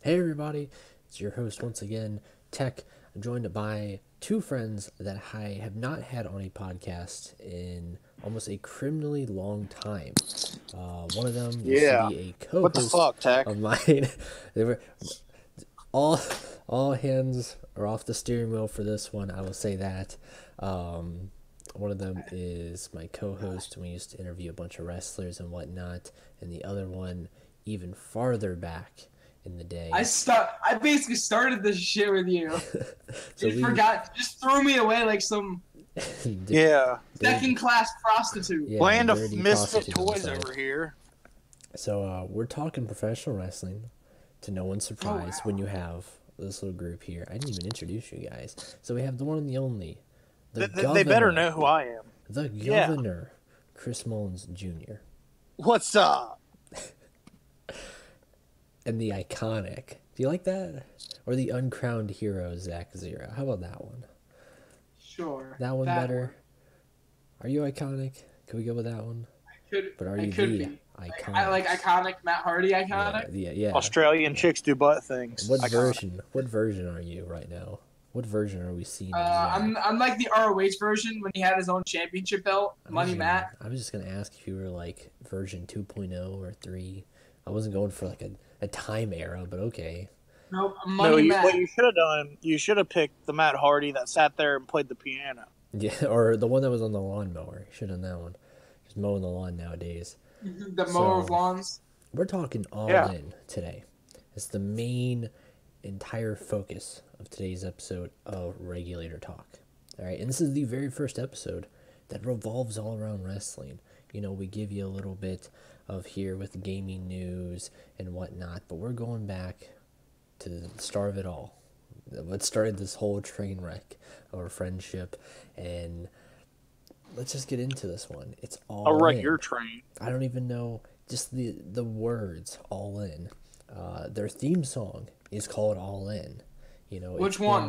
Hey everybody, it's your host once again, Tech. I'm joined by two friends that I have not had on a podcast in almost a criminally long time. One of them used to Yeah. be a What the co-host fuck, Tech? of mine. They were all all hands are off the steering wheel for this one. I will say that. One of them is my co-host, and we used to interview a bunch of wrestlers and whatnot. And the other one, even farther back in the day. I basically started this shit with you. So You forgot, just threw me away like some Yeah. second-class prostitute. Yeah, Land of dirty misfit prostitute toys himself. over here. So we're talking professional wrestling, to no one's surprise, when you have this little group here. I didn't even introduce you guys. So we have the one and the only, the governor. They better know who I am. The Yeah. governor, Chris Mullins Jr. What's up? And the iconic. Do you like that? Or the uncrowned hero, Zach Zero. How about that one? Sure. That one better? Are you iconic? Can we go with that one? But are I you could the be. iconic? I like iconic, Matt Hardy iconic. Yeah. Australian chicks do butt things. What Iconic. version are you right now? What version are we seeing? I'm like the ROH version when he had his own championship belt, Money Matt. I was just gonna ask if you were like version 2.0 or 3. I wasn't going for like a time era, but okay. Nope, No, Money Matt. what you should have done, you should have picked the Matt Hardy that sat there and played the piano. Yeah, or the one that was on the lawnmower. Should have done that one. Just mowing the lawn nowadays. The mower of lawns. We're talking all in today. It's the main entire focus of today's episode of Regulator Talk. All right, and this is the very first episode that revolves all around wrestling. You know, we give you a little bit of here with gaming news and whatnot, but we're going back to the start of it all. What started this whole train wreck of our friendship, and let's just get into this one. It's all I'll wreck in. your train. I don't even know just the words all in. Their theme song is called All In. You know, Which one?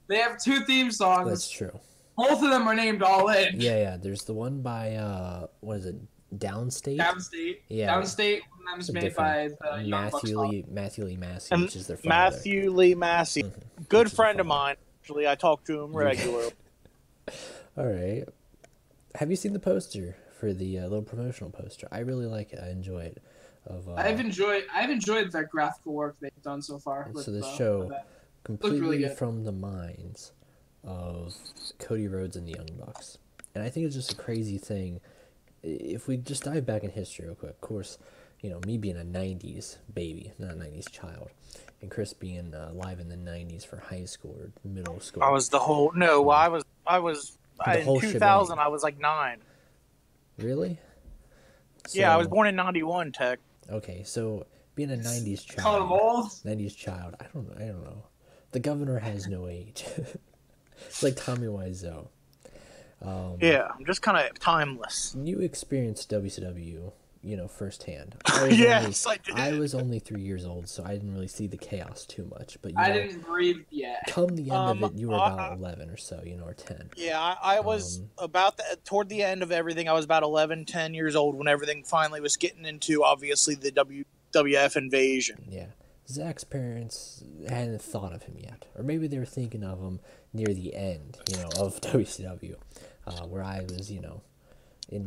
They have two theme songs. That's true. Both of them are named All In. Yeah. There's the one by what is it? Downstate. Downstate. Yeah. Downstate. That was made by the Young Bucks. Matthew Lee Massey, And which is their father. Matthew Lee Massey. Good friend of mine. Actually, I talk to him regularly. All right. Have you seen the poster for the little promotional poster? I really like it. I enjoy it. I've enjoyed the graphical work they've done so far. So this show that. completely really from the minds of Cody Rhodes and the Young Bucks. And I think it's just a crazy thing. If we just dive back in history real quick, of course, you know, me being a 90s baby, not a 90s child, and Chris being alive in the 90s for high school or middle school. I was the whole. No, I was in 2000. shebang. I was like 9. Really? Yeah, I was born in 91. Tech. Okay, so being a 90s child. Call them old? 90s child. I don't know. The governor has no age. It's like Tommy Wiseau. Yeah, I'm just kind of timeless. You experienced WCW, you know, firsthand. Yes, I did. I was only 3 years old, so I didn't really see the chaos too much. But I didn't breathe yet. Come the end of it, you were about 11 or so, you know, or 10. Yeah, I was toward the end of everything. I was about 11, 10 years old when everything finally was getting into, obviously, the WWF invasion. Yeah. Zach's parents hadn't thought of him yet. Or maybe they were thinking of him near the end, you know, of WCW. Where I was, you know,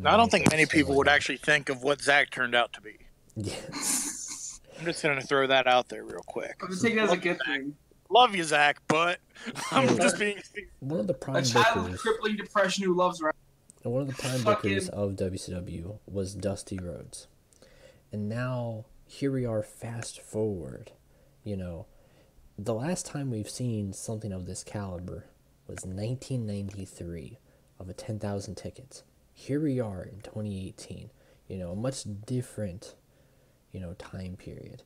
I don't think many people would actually think of what Zach turned out to be. Yeah. I'm just going to throw that out there real quick. I'm taking it as a good thing. Love you, Zach, but I'm just being... One of the A prime child with bookers, crippling depression who loves wrestling. one of the prime bookers of WCW was Dusty Rhodes. And now, here we are, fast forward. You know, the last time we've seen something of this caliber was 1993 of a 10,000 tickets. Here we are in 2018. You know, a much different, you know, time period.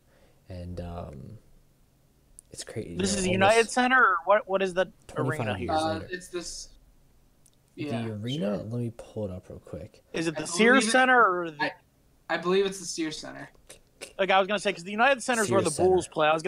And it's crazy. This is the United Center, or what is the 25 arena years here? later. It's this. The Yeah, arena, sure. let me pull it up real quick. Is it the I Sears believe it- Center or the... I believe it's the Sears Center. Like I was gonna say, because the United Center is where the Sears Bulls Center. play. I was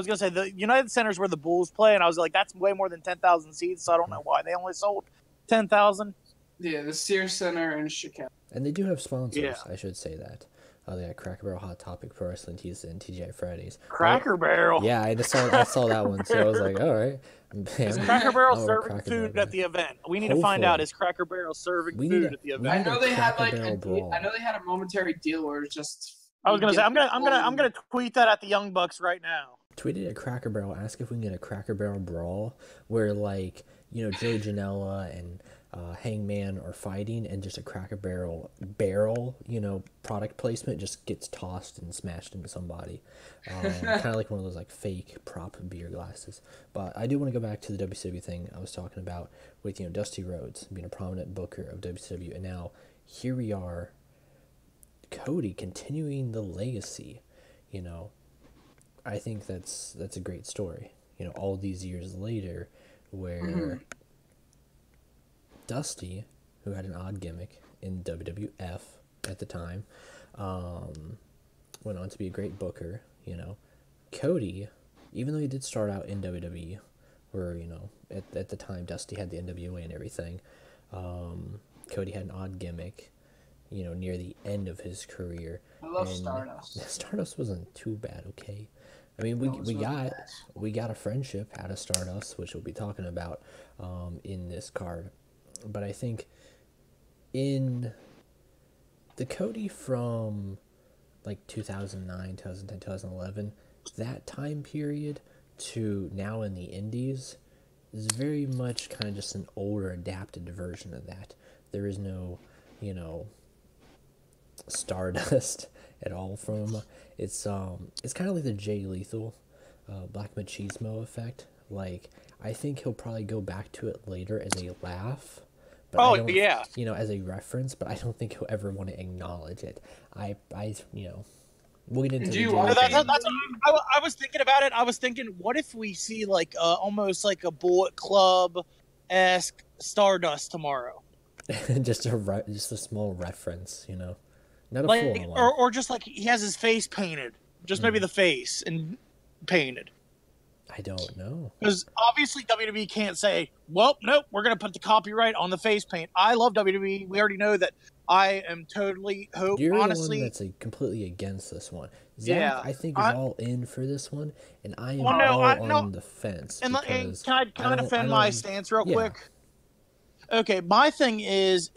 gonna say the United Center is where the Bulls play, and I was like, that's way more than 10,000 seats. So I don't know why they only sold 10,000. Yeah, the Sears Center in Chicago. And they do have sponsors, Yeah. I should say that. They got Cracker Barrel, Hot Topic, Pro Wrestling Tees, and TGI Fridays. Cracker Barrel. Yeah, I saw that one, so I was like, all right. Is Cracker Barrel serving Cracker food Barrel at the event? We need to find out, is Cracker Barrel serving food at the event? I know they had Brawl. I know they had a momentary deal where it's just. I was gonna say I'm gonna tweet that at the Young Bucks right now. Tweet it at Cracker Barrel. Ask if we can get a Cracker Barrel brawl where, like, you know, Joey Janela and Hangman are fighting, and just a Cracker Barrel you know, product placement just gets tossed and smashed into somebody. Kind of like one of those like fake prop beer glasses. But I do want to go back to the WCW thing I was talking about with, you know, Dusty Rhodes being a prominent booker of WCW, and now here we are, Cody continuing the legacy. You know, I think that's a great story. You know, all these years later, where Dusty, who had an odd gimmick in WWF at the time, went on to be a great booker. You know, Cody, even though he did start out in WWE, where, you know, at the time Dusty had the NWA and everything, Cody had an odd gimmick, you know, near the end of his career. I love Stardust. Stardust wasn't too bad, okay? I mean, we got a friendship out of Stardust, which we'll be talking about in this card. But I think in the Cody from like 2009, 2010, 2011, that time period to now in the Indies is very much kind of just an older, adapted version of that. There is no, you know, Stardust at all from him. It's kind of like the Jay Lethal, Black Machismo effect. Like, I think he'll probably go back to it later as a laugh. But you know, as a reference, but I don't think he'll ever want to acknowledge it. I you know, we'll get into I was thinking about it. I was thinking, what if we see like almost like a Bullet Club-esque Stardust tomorrow? just a small reference, you know. Not a like, full one. Or just like he has his face painted. Just maybe the face and painted. I don't know. Because obviously WWE can't say, well, nope, we're going to put the copyright on the face paint. I love WWE. We already know that I am totally You're honestly the one that's completely against this one. Zach, I think, is all in for this one, and I am on the fence. And can I defend my stance real quick? Okay, my thing is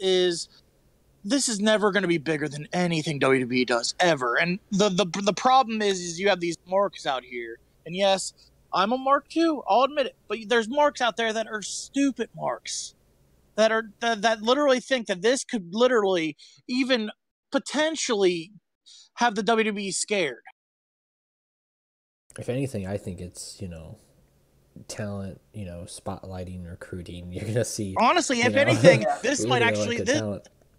this is never going to be bigger than anything WWE does ever. And the problem is you have these marks out here. And yes, I'm a mark too, I'll admit it. But there's marks out there that are stupid marks. That literally think that this could literally even potentially have the WWE scared. If anything, I think it's, you know, talent, you know, spotlighting, recruiting. You're going to see. Honestly, if anything, this might actually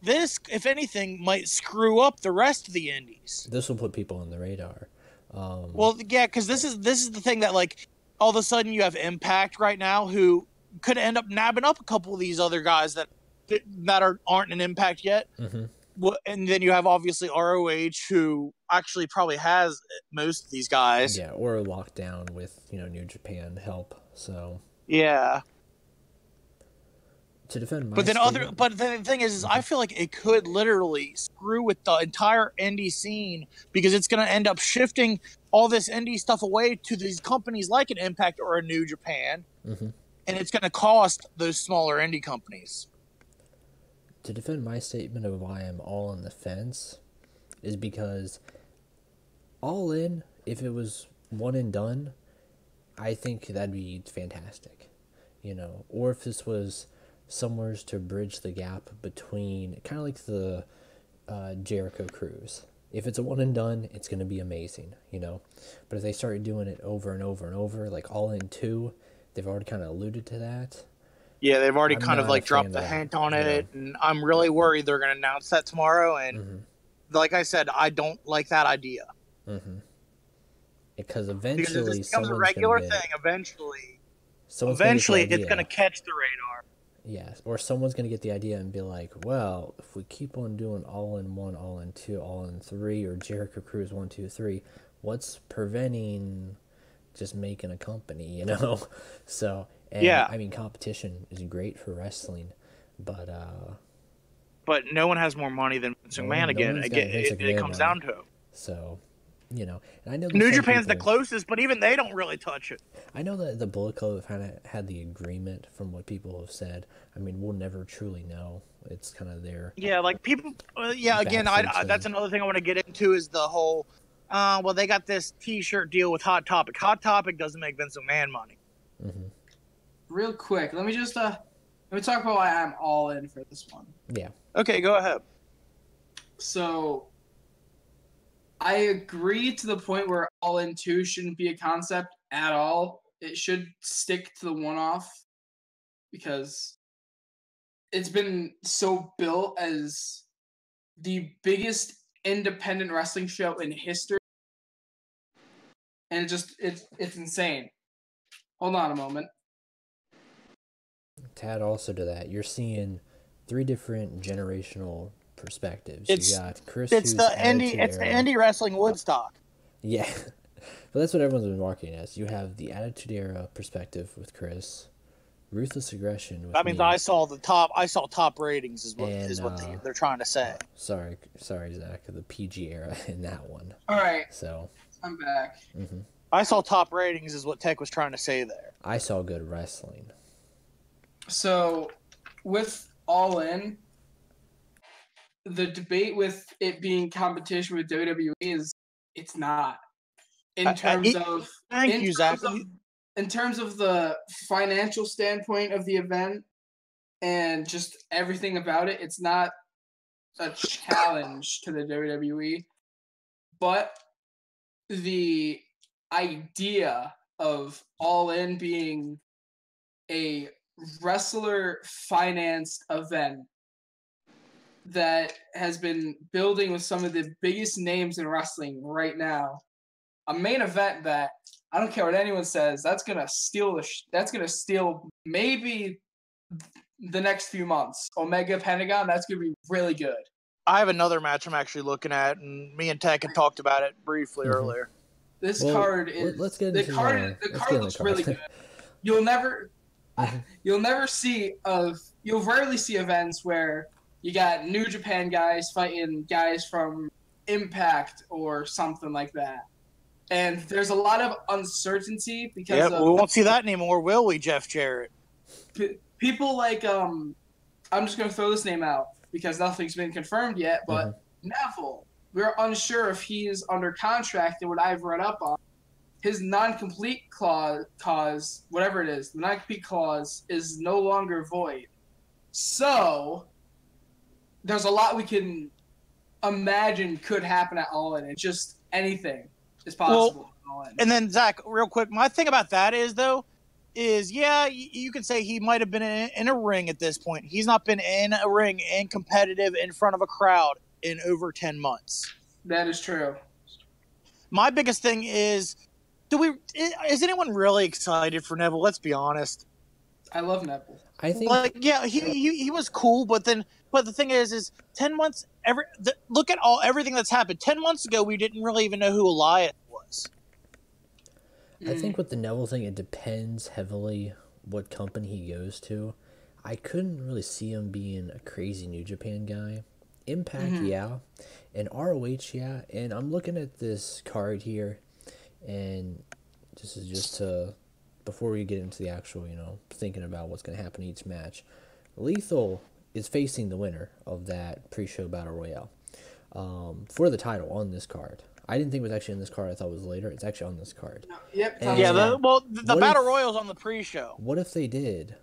this, if anything, might screw up the rest of the indies. This will put people on the radar. Well, yeah, because this is the thing that, like, all of a sudden you have Impact right now, who could end up nabbing up a couple of these other guys that aren't an Impact yet. Mm-hmm. Well, and then you have obviously ROH, who actually probably has most of these guys. Yeah, or lockdown with, you know, New Japan help. So yeah. To defend my but the thing is I feel like it could literally screw with the entire indie scene, because it's going to end up shifting all this indie stuff away to these companies like an Impact or a New Japan, mm-hmm. and it's going to cost those smaller indie companies. To defend my statement of why I'm all on the fence is because All In, if it was one and done, I think that'd be fantastic, you know. Or if this was somewheres to bridge the gap between, kind of like the Jericho Cruise. If it's a one and done, it's going to be amazing, you know. But if they start doing it over and over and over, like All In 2, they've already kind of alluded to that. Yeah, they've already kind of like dropped the hint on it, and I'm really worried they're going to announce that tomorrow. And like I said, I don't like that idea. Mm-hmm. Because eventually, because if this becomes a regular thing, eventually it's going to catch the radar. Yes, or someone's going to get the idea and be like, well, if we keep on doing All In 1, All In 2, All In 3, or Jericho Cruise 1, 2, 3, what's preventing just making a company, you know? So, I mean, competition is great for wrestling, but but no one has more money than Vince McMahon again. It comes down to it. So, and I know New Japan's the closest, but even they don't really touch it. I know that the Bullet Club kind of had the agreement from what people have said. I mean, we'll never truly know. It's kind of their people. Again, that's another thing I want to get into is the whole. Well, they got this T-shirt deal with Hot Topic. Hot Topic doesn't make Vince McMahon money. Mm-hmm. Real quick, let me talk about why I'm all in for this one. Yeah. Okay, go ahead. So, I agree to the point where All In 2 shouldn't be a concept at all. It should stick to the one-off because it's been so built as the biggest independent wrestling show in history. And it's insane. Hold on a moment. To add also to that, you're seeing 3 different generational perspectives. You got Chris. It's the indie wrestling Woodstock. Yeah, but that's what everyone's been marketing as. You have the Attitude Era perspective with Chris, Ruthless Aggression. With that means I saw top ratings is what they're trying to say. Sorry, Zach. The PG era in that one. All right. So I'm back. Mm-hmm. I saw top ratings is what Tech was trying to say there. I saw good wrestling. So, with All In, the debate with it being competition with WWE it's not. In terms of the financial standpoint of the event and just everything about it, it's not a challenge to the WWE. But the idea of All In being a wrestler-financed event that has been building with some of the biggest names in wrestling right now, a main event that I don't care what anyone says, that's gonna steal maybe the next few months. Omega Pentagon, that's gonna be really good. I have another match I'm actually looking at, and me and Tech had talked about it briefly earlier. This card is let's get into the card looks really good. You'll rarely see events where you got New Japan guys fighting guys from Impact or something like that. And there's a lot of uncertainty because we won't see that anymore, will we, Jeff Jarrett? People like I'm just going to throw this name out because nothing's been confirmed yet, but Neville, we're unsure if he's under contract, and what I've read up on, his non-compete clause, whatever it is, the non-compete clause is no longer void. So there's a lot we can imagine could happen at All In. It's just anything is possible. Well, and then, Zach, real quick, my thing about that is you could say he might have been in a ring at this point. He's not been in a ring and competitive in front of a crowd in over 10 months. That is true. My biggest thing is, is anyone really excited for Neville? Let's be honest. I love Neville. I think, he was cool, but the thing is 10 months. Look at everything that's happened. 10 months ago, we didn't really even know who Elias was. I think with the Neville thing, it depends heavily what company he goes to. I couldn't really see him being a crazy New Japan guy. Impact, yeah, and ROH, yeah. And I'm looking at this card here, and this is just before we get into the actual, thinking about what's going to happen in each match. Lethal is facing the winner of that pre-show battle royale for the title on this card. I didn't think it was actually on this card. I thought it was later. It's actually on this card. Yep. The battle royale's on the pre-show. What if they did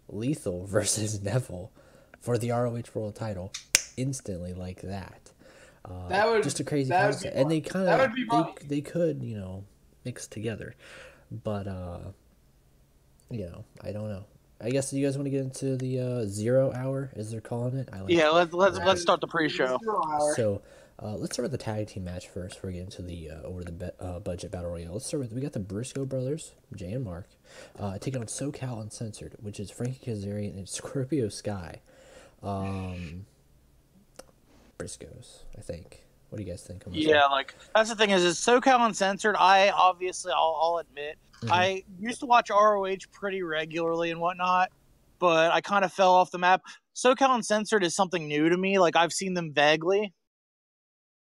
Lethal versus Neville for the ROH World title instantly like that? That would just a crazy concept, and they kind of they could mix together, but I don't know. I guess you guys want to get into the 0 hour, as they're calling it. Let's start the pre-show. So let's start with the tag team match first. Before we get into the over the budget battle royale. Let's start with we got the Briscoe brothers, Jay and Mark, taking on SoCal Uncensored, which is Frankie Kazarian and Scorpio Sky. Briscoes, I think. What do you guys think? That's the thing is SoCal Uncensored. I'll admit, I used to watch ROH pretty regularly and whatnot, but I kind of fell off the map. SoCal Uncensored is something new to me. Like, I've seen them vaguely.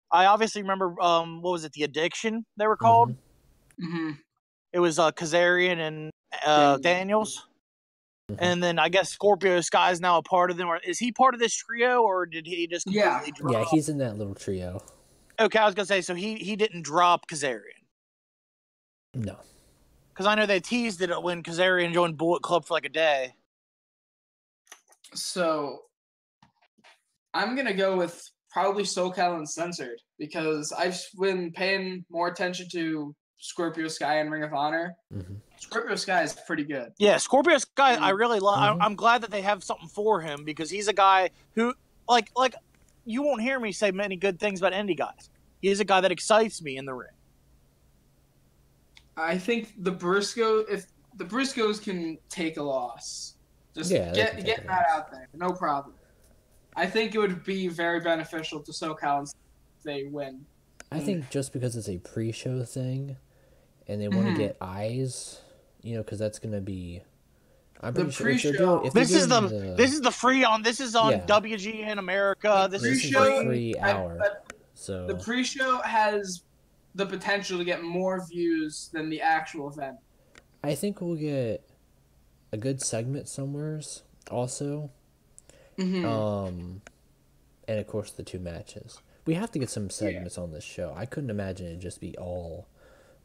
I obviously remember, what was it, The Addiction, they were called? Mm-hmm. It was Kazarian and Daniels. Mm-hmm. And then I guess Scorpio Sky is now a part of them. Or is he part of this trio, or did he just completely drop? Yeah, he's in that little trio. Okay, I was going to say, so he didn't drop Kazarian. No. Because I know they teased it when Kazarian joined Bullet Club for like a day. So, I'm going to go with probably SoCal Uncensored, because I've been paying more attention to Scorpio Sky and Ring of Honor. Mm-hmm. Scorpio Sky is pretty good. Yeah, Scorpio Sky, I really love. Mm-hmm. I'm glad that they have something for him, because he's a guy who, like you won't hear me say many good things about indie guys. He's a guy that excites me in the ring. I think if the Briscoes can take a loss, just get that out there, no problem. I think it would be very beneficial to SoCal if they win. I think just because it's a pre-show thing, and they want to get eyes, because that's going to be. I'm pretty sure if they're doing, this is the free on. This is on WGN America. This is a free hour. So the pre-show has the potential to get more views than the actual event. I think we'll get a good segment somewheres also. Mm-hmm. And of course the 2 matches. We have to get some segments on this show. I couldn't imagine it just be all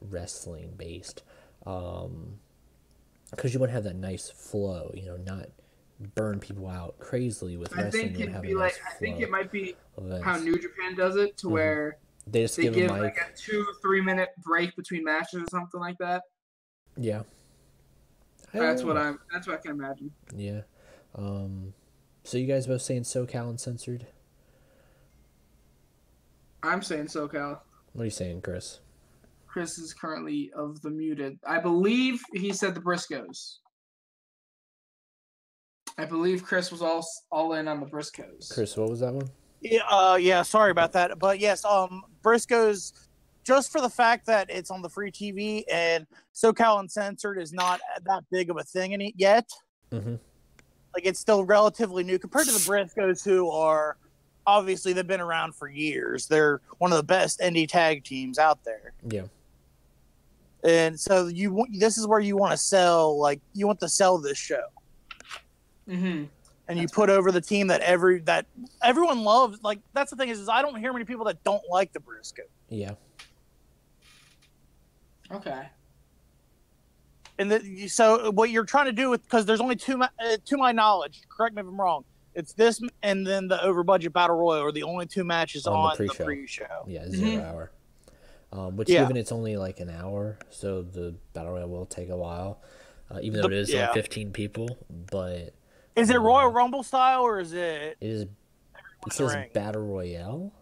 wrestling based. Because you want to have that nice flow, not burn people out crazily with wrestling. I think it might be how New Japan does it, to where they give like a 2-3 minute break between matches or something like that. Yeah. That's what I can imagine. Yeah. So you guys both saying SoCal Uncensored? I'm saying SoCal. What are you saying, Chris? Chris is currently of the muted. I believe he said the Briscoes. I believe Chris was all in on the Briscoes. Chris, what was that one? Yeah, sorry about that. But yes, Briscoes, just for the fact that it's on the free TV and SoCal Uncensored is not that big of a thing in it yet. Mm-hmm. Like, it's still relatively new compared to the Briscoes, who are obviously, they've been around for years. They're one of the best indie tag teams out there. Yeah. And so this is where you want to sell. Like, you want to sell this show. Mm-hmm. And you put over the team that everyone loves. Like, that's the thing is I don't hear many people that don't like the Briscoes. Yeah. Okay. And so what you're trying to do because there's only to my knowledge, correct me if I'm wrong, it's this and then the over budget battle royal are the only 2 matches on the pre-show. Yeah, 0 hour. Given it's only like an hour, so the battle royal will take a while, even though it is like 15 people. But is it Royal Rumble style or is it? It is. It says battle royale.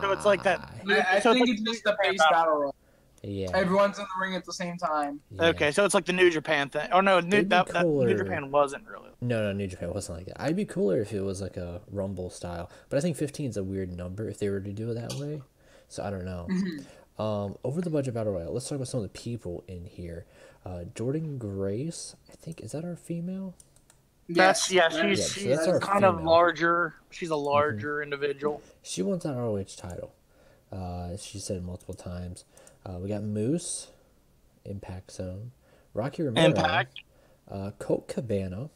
So it's like that. I think it's just the base battle royal. Yeah. Everyone's in the ring at the same time. Yeah. Okay, so it's like the New Japan thing. Oh no, New Japan wasn't really. No, New Japan wasn't like that. I'd be cooler if it was like a Rumble style, but I think 15 is a weird number if they were to do it that way. So I don't know. Mm-hmm. Over the budget battle royale, let's talk about some of the people in here. Jordan Grace, I think, is that our female? She's kind female. Of larger. She's a larger individual. She wants that ROH title. She said it multiple times. We got Moose, Impact Zone, Rocky Romero, Impact, Colt Cabana,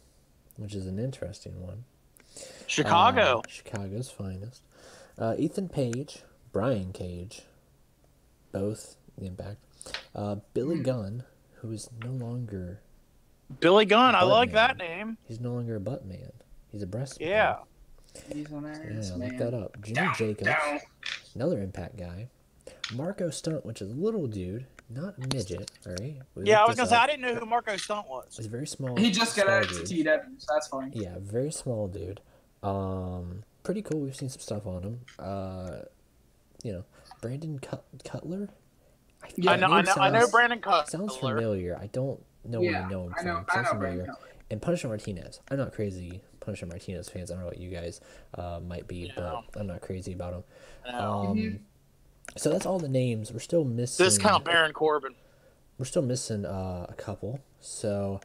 which is an interesting one. Chicago's finest. Ethan Page, Brian Cage, both Impact. Billy Gunn, who is no longer. Billy Gunn, I like that name. He's no longer a butt man. He's a breast man. Yeah. He's an ass man. Look that up. Jimmy Jacobs, another Impact guy. Marco Stunt, which is a little dude, not a midget, all right? I was going to say, I didn't know who Marco Stunt was. He's very small. He just got out of TW, so that's fine. Yeah, very small dude. Pretty cool. We've seen some stuff on him. Brandon Cutler? I know Brandon Cutler. Sounds familiar. I don't know where I know him from. Sounds familiar. And Punisher Martinez. I'm not crazy Punisher Martinez fans. I don't know what you guys might be, but I'm not crazy about him. No. So that's all the names. We're still missing. Discount Baron Corbin. We're still missing a couple. So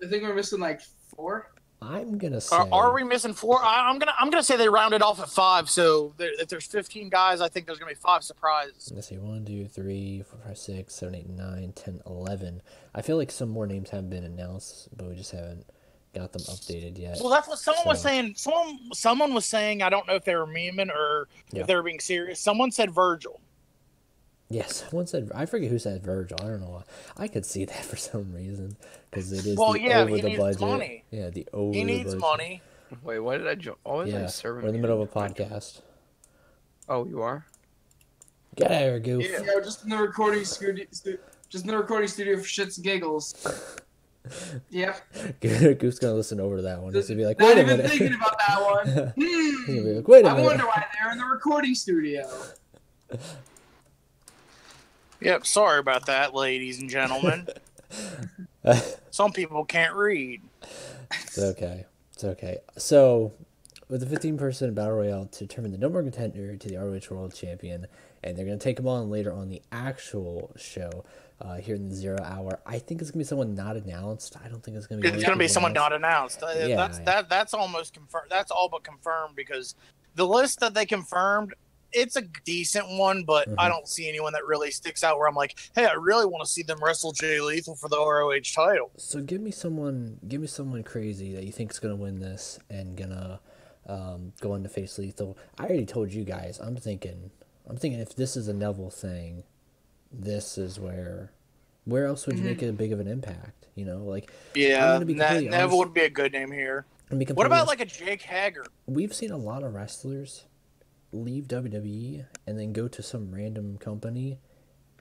I think we're missing like 4. I'm gonna say. Are we missing 4? I'm gonna say they rounded off at 5. So if there's 15 guys, I think there's gonna be 5 surprises. Let's see, 1, 2, 3, 4, 5, 6, 7, 8, 9, 10, 11. I feel like some more names have been announced, but we just haven't got them updated yet. Well, that's what someone was saying. Someone was saying, I don't know if they were memeing or if they were being serious. Someone said Virgil. Yes, someone said, I forget who said Virgil. I don't know why. I could see that for some reason because it is over the needs budget. Money. Yeah, the over. He needs money. Wait, why did I join? Oh, yeah, we're in the middle of a podcast. Oh, you are? Get out of here, Goof. Yeah, just in the recording studio. Just in the recording studio for shits and giggles. Yep. Goof's gonna listen over to that one. He's gonna be like, "Wait a a minute." Not even thinking about that one. He's gonna be like, "Wait a minute." I wonder why they're in the recording studio. Yep, sorry about that, ladies and gentlemen. Some people can't read. It's okay. It's okay. So, with the 15-person Battle Royale to determine the number one contender to the ROH World Champion, and they're going to take them on later on the actual show here in the 0 hour. I think it's going to be someone not announced. I don't think it's going to be... It's going to be someone not announced. That's almost confirmed. That's all but confirmed because the list that they confirmed, it's a decent one, but I don't see anyone that really sticks out where I'm like, hey, I really want to see them wrestle Jay Lethal for the ROH title. So give me someone crazy that you think is going to win this and going to go on to face Lethal. I already told you guys, I'm thinking if this is a Neville thing, this is where else would you make it a big of an impact? You know, like Neville would be a good name here. What about like a Jake Hager? We've seen a lot of wrestlers leave WWE and then go to some random company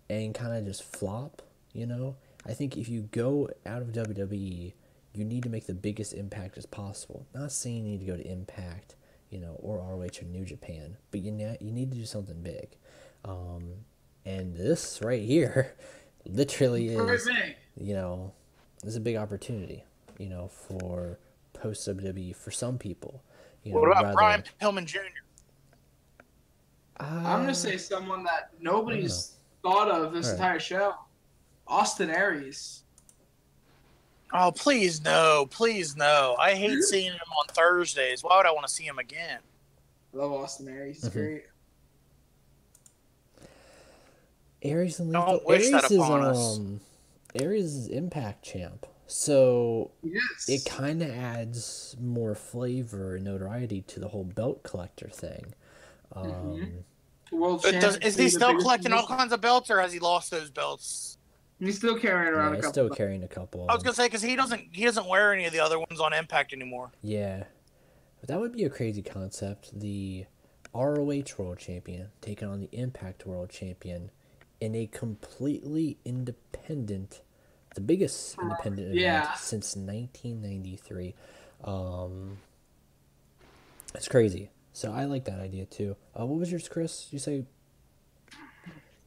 and kind of just flop, you know? I think if you go out of WWE, you need to make the biggest impact as possible. Not saying you need to go to Impact, you know, or ROH or New Japan, but you need to do something big. And this right here literally is, you know, is a big opportunity, you know, for post WWE for some people. You know, what about Brian Pillman Jr.? I'm gonna say someone that nobody's thought of this entire show. Austin Aries. Oh, please no. I hate seeing him on Thursdays. Why would I want to see him again? I love Austin Aries. He's great. Aries and Don't wish that upon us. Aries is Impact champ. So yes. It kind of adds more flavor and notoriety to the whole belt collector thing. World champ. Is he still collecting all kinds of belts, or has he lost those belts? He's still carrying around a couple. He's still carrying a couple. I was gonna say because he doesn't wear any of the other ones on Impact anymore. Yeah, but that would be a crazy concept. The ROH World Champion taking on the Impact World Champion in a completely independent, the biggest independent event since 1993. It's crazy. So I like that idea too. What was yours, Chris? You say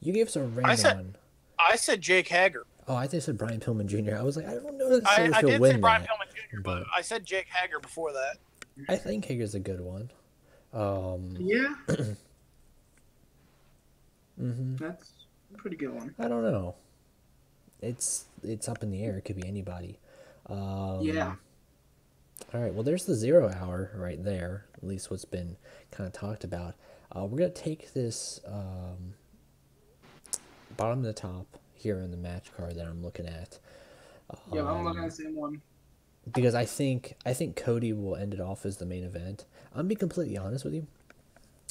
you gave us a random one. I said Jake Hager. Oh, I think I said Brian Pillman Jr. I was like, I don't know if I he'll did win say Brian that, Pillman Jr., but I said Jake Hager before that. I think Hager's a good one. Yeah. That's a pretty good one. I don't know. It's up in the air. It could be anybody. Yeah. All right. Well, there's the 0 hour right there. At least what's been kind of talked about. We're gonna take this bottom to the top here in the match card that I'm looking at. I'm looking at the same one. Because I think Cody will end it off as the main event. I'm gonna be completely honest with you.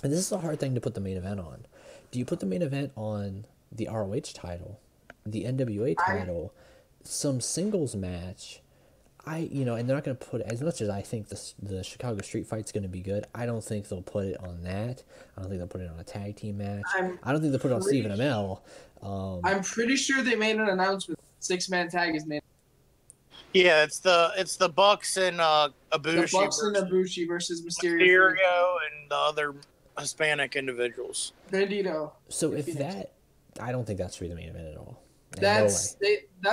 And this is a hard thing to put the main event on. Do you put the main event on the ROH title, the NWA title, some singles match? And they're not going to put it, as much as I think the Chicago Street Fight's going to be good, I don't think they'll put it on that. I don't think they'll put it on a tag team match. I don't think they'll put it on Stephen Amell. I'm pretty sure they made an announcement. 6-man tag is made. Yeah, it's the Bucks and Ibushi. The Bucks and Ibushi versus Mysterio and the other Hispanic individuals. Bandito. So if that, I don't think that should be the main event at all. That's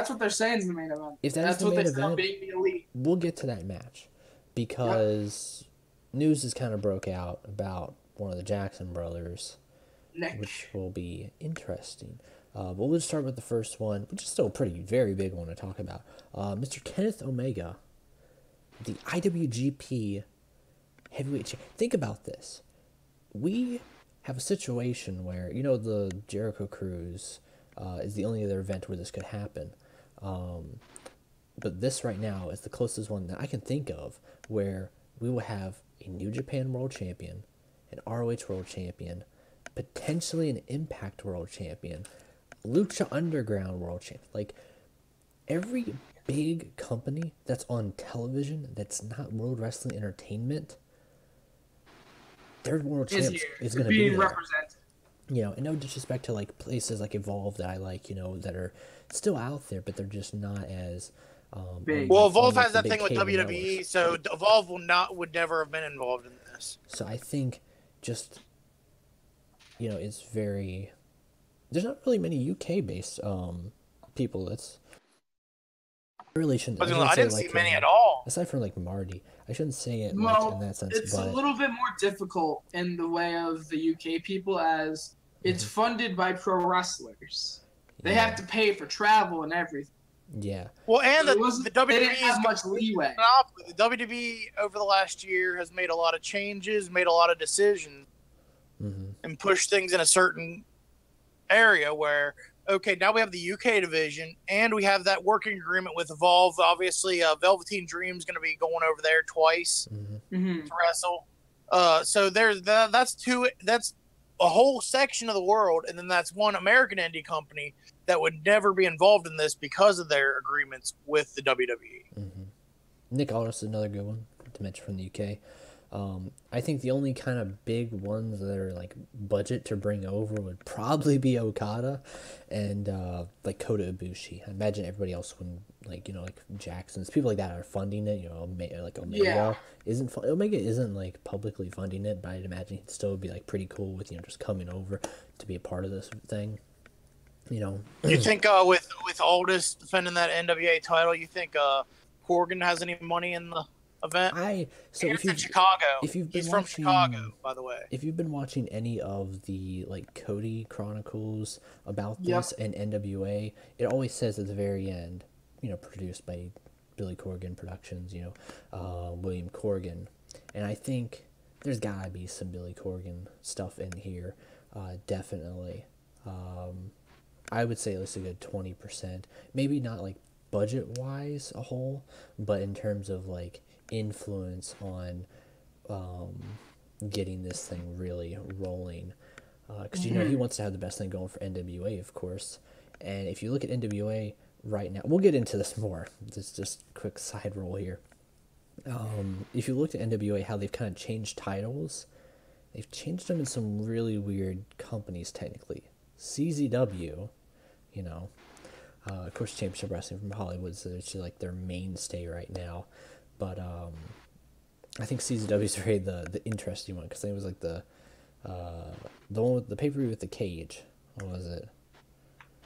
what they're saying is the main event. If that's the main event, being the elite. We'll get to that match because news has kind of broke out about one of the Jackson brothers, which will be interesting. But we'll just start with the first one, which is still a very big one to talk about. Mr. Kenneth Omega the IWGP heavyweight. Think about this. We have a situation where, you know, the Jericho Cruise is the only other event where this could happen. But this right now is the closest one that I can think of where we will have a New Japan World Champion, an ROH World Champion, potentially an Impact World Champion, Lucha Underground World Champion. Like, every big company that's on television that's not World Wrestling Entertainment, their world champs is going to be there. Represented. You know, and no disrespect to like places like Evolve that I like, you know, that are still out there, but they're just not as big. Well, Evolve has that thing with WWE, so Evolve would never have been involved in this. So I think just, you know, it's very. There's not really many UK based people. That's. I really shouldn't. I didn't see many at all. Aside from like Marty, I shouldn't say it in that sense. It's a little bit more difficult in the way of the UK people, as it's funded by pro wrestlers. They have to pay for travel and everything. Yeah. Well, and the WWE they didn't have much leeway. The WWE over the last year has made a lot of changes, made a lot of decisions, and pushed things in a certain area where, okay, now we have the UK division, and we have that working agreement with Evolve. Obviously, Velveteen Dream's going to be going over there twice to wrestle. So there's that's two. That's a whole section of the world, and then that's one American indie company that would never be involved in this because of their agreements with the WWE. Nick Aldis is another good one to mention from the UK. I think the only kind of big ones that are like budget to bring over would probably be Okada and like Kota Ibushi. I imagine everybody else would, like, you know, like Jackson's, people like that are funding it. You know, like Omega Omega isn't like publicly funding it, but I'd imagine he'd still be like pretty cool with, you know, just coming over to be a part of this thing. You know, you think with Aldis defending that NWA title, you think Corgan has any money in the event? If you're in Chicago. He's from Chicago, by the way. If you've been watching any of the like Cody Chronicles about this and NWA, it always says at the very end, you know, produced by Billy Corgan Productions, you know, William Corgan, and I think there's gotta be some Billy Corgan stuff in here, definitely. I would say at least a good 20%, maybe not like budget wise a whole, but in terms of like influence on getting this thing really rolling, because you know he wants to have the best thing going for NWA, of course. And if you look at NWA right now, we'll get into this more, this just quick side roll here. If you look at NWA, how they've kind of changed titles, they've changed them in some really weird companies technically. CZW, you know, of course, Championship Wrestling from Hollywood, so it's like their mainstay right now. But I think CZW is very the interesting one, because it was like the one with the pay-per-view with the cage. What was it?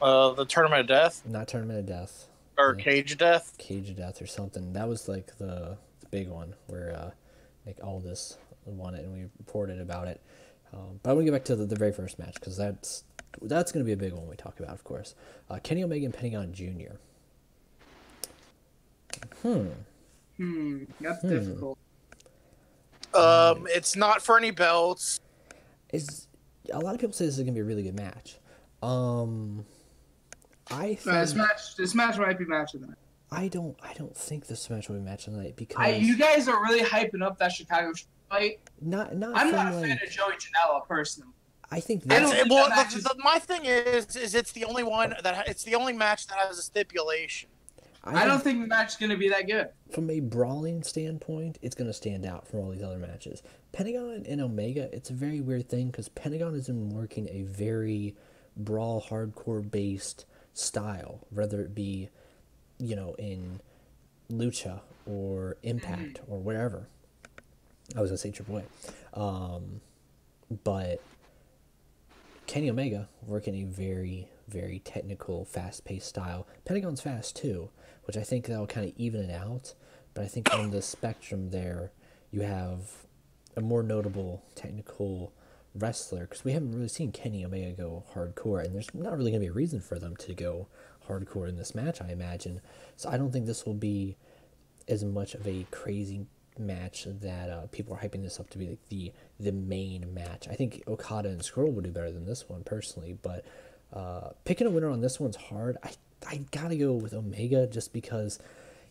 The Tournament of Death? Not Tournament of Death. Or Cage of Death? Cage of Death or something. That was like the big one where Nick Aldis won it, and we reported about it. But I want to get back to the very first match, because that's going to be a big one we talk about, of course. Kenny Omega and Pentagon Jr. That's difficult. It's not for any belts. A lot of people say this is going to be a really good match. I think this match might be match of the night. I don't think this match will be match of the night, because you guys are really hyping up that Chicago fight. I'm not a like, fan of Joey Janela personally. I think my thing is it's the only one it's the only match that has a stipulation. I don't think the match is going to be that good. From a brawling standpoint, it's going to stand out from all these other matches. Pentagon and Omega, it's a very weird thing, because Pentagon has been working a very brawl, hardcore-based style, whether it be, you know, in Lucha or Impact or whatever. I was going to say Triple A. But Kenny Omega working a very, very technical, fast-paced style. Pentagon's fast too, which I think that'll kind of even it out. But I think on the spectrum there, you have a more notable technical wrestler, because we haven't really seen Kenny Omega go hardcore, and there's not really going to be a reason for them to go hardcore in this match, I imagine. So I don't think this will be as much of a crazy match that people are hyping this up to be like the main match. I think Okada and Scroll would do better than this one personally, but picking a winner on this one's hard. I gotta go with Omega just because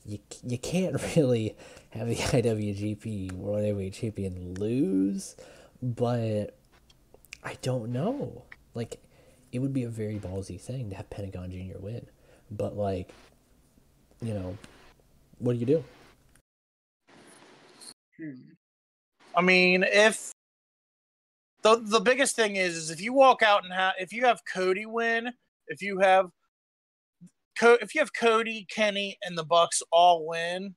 you can't really have the IWGP World Heavyweight Champion lose, but I don't know. Like, it would be a very ballsy thing to have Pentagon Jr. win, but like, you know, what do you do? I mean, if the biggest thing is if you walk out and if you have Cody win, if you have Cody, Kenny, and the Bucks all win,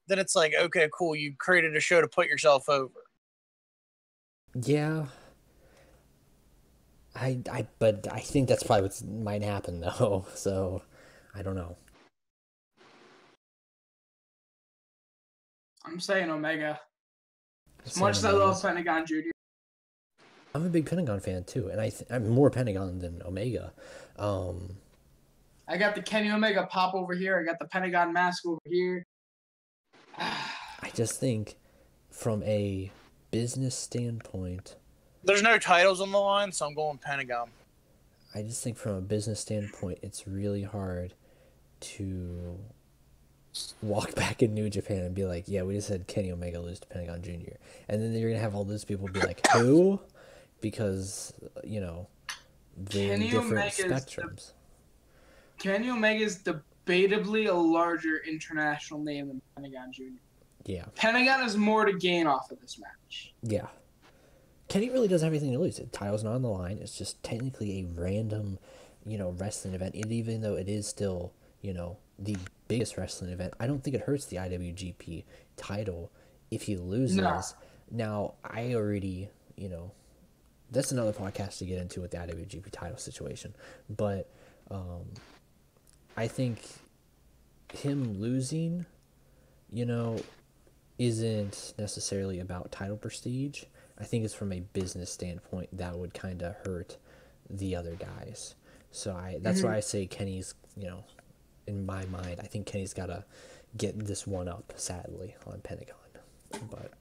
then it's like, okay, cool, you created a show to put yourself over. Yeah. But I think that's probably what might happen though. So I don't know. I'm saying Omega. As much as I love Pentagon Jr. I'm a big Pentagon fan too, and I'm more Pentagon than Omega. I got the Kenny Omega pop over here. I got the Pentagon mask over here. I just think from a business standpoint, there's no titles on the line, so I'm going Pentagon. I just think from a business standpoint, it's really hard to walk back in New Japan and be like, yeah, we just had Kenny Omega lose to Pentagon Jr. And then you're going to have all those people be like, who? Because, you know, they're in different spectrums. Kenny Omega is debatably a larger international name than Pentagon Jr. Yeah. Pentagon has more to gain off of this match. Yeah. Kenny really does everything to lose. The title's not on the line. It's just technically a random, you know, wrestling event. And even though it is still, you know, the biggest wrestling event, I don't think it hurts the IWGP title if he loses. No. Now, I already, you know, that's another podcast to get into with the IWGP title situation. But I think him losing, you know, isn't necessarily about title prestige. I think it's from a business standpoint that would kind of hurt the other guys. So that's why I say Kenny's, you know, in my mind, I think Kenny's got to get this one up, sadly, on Pentagon. But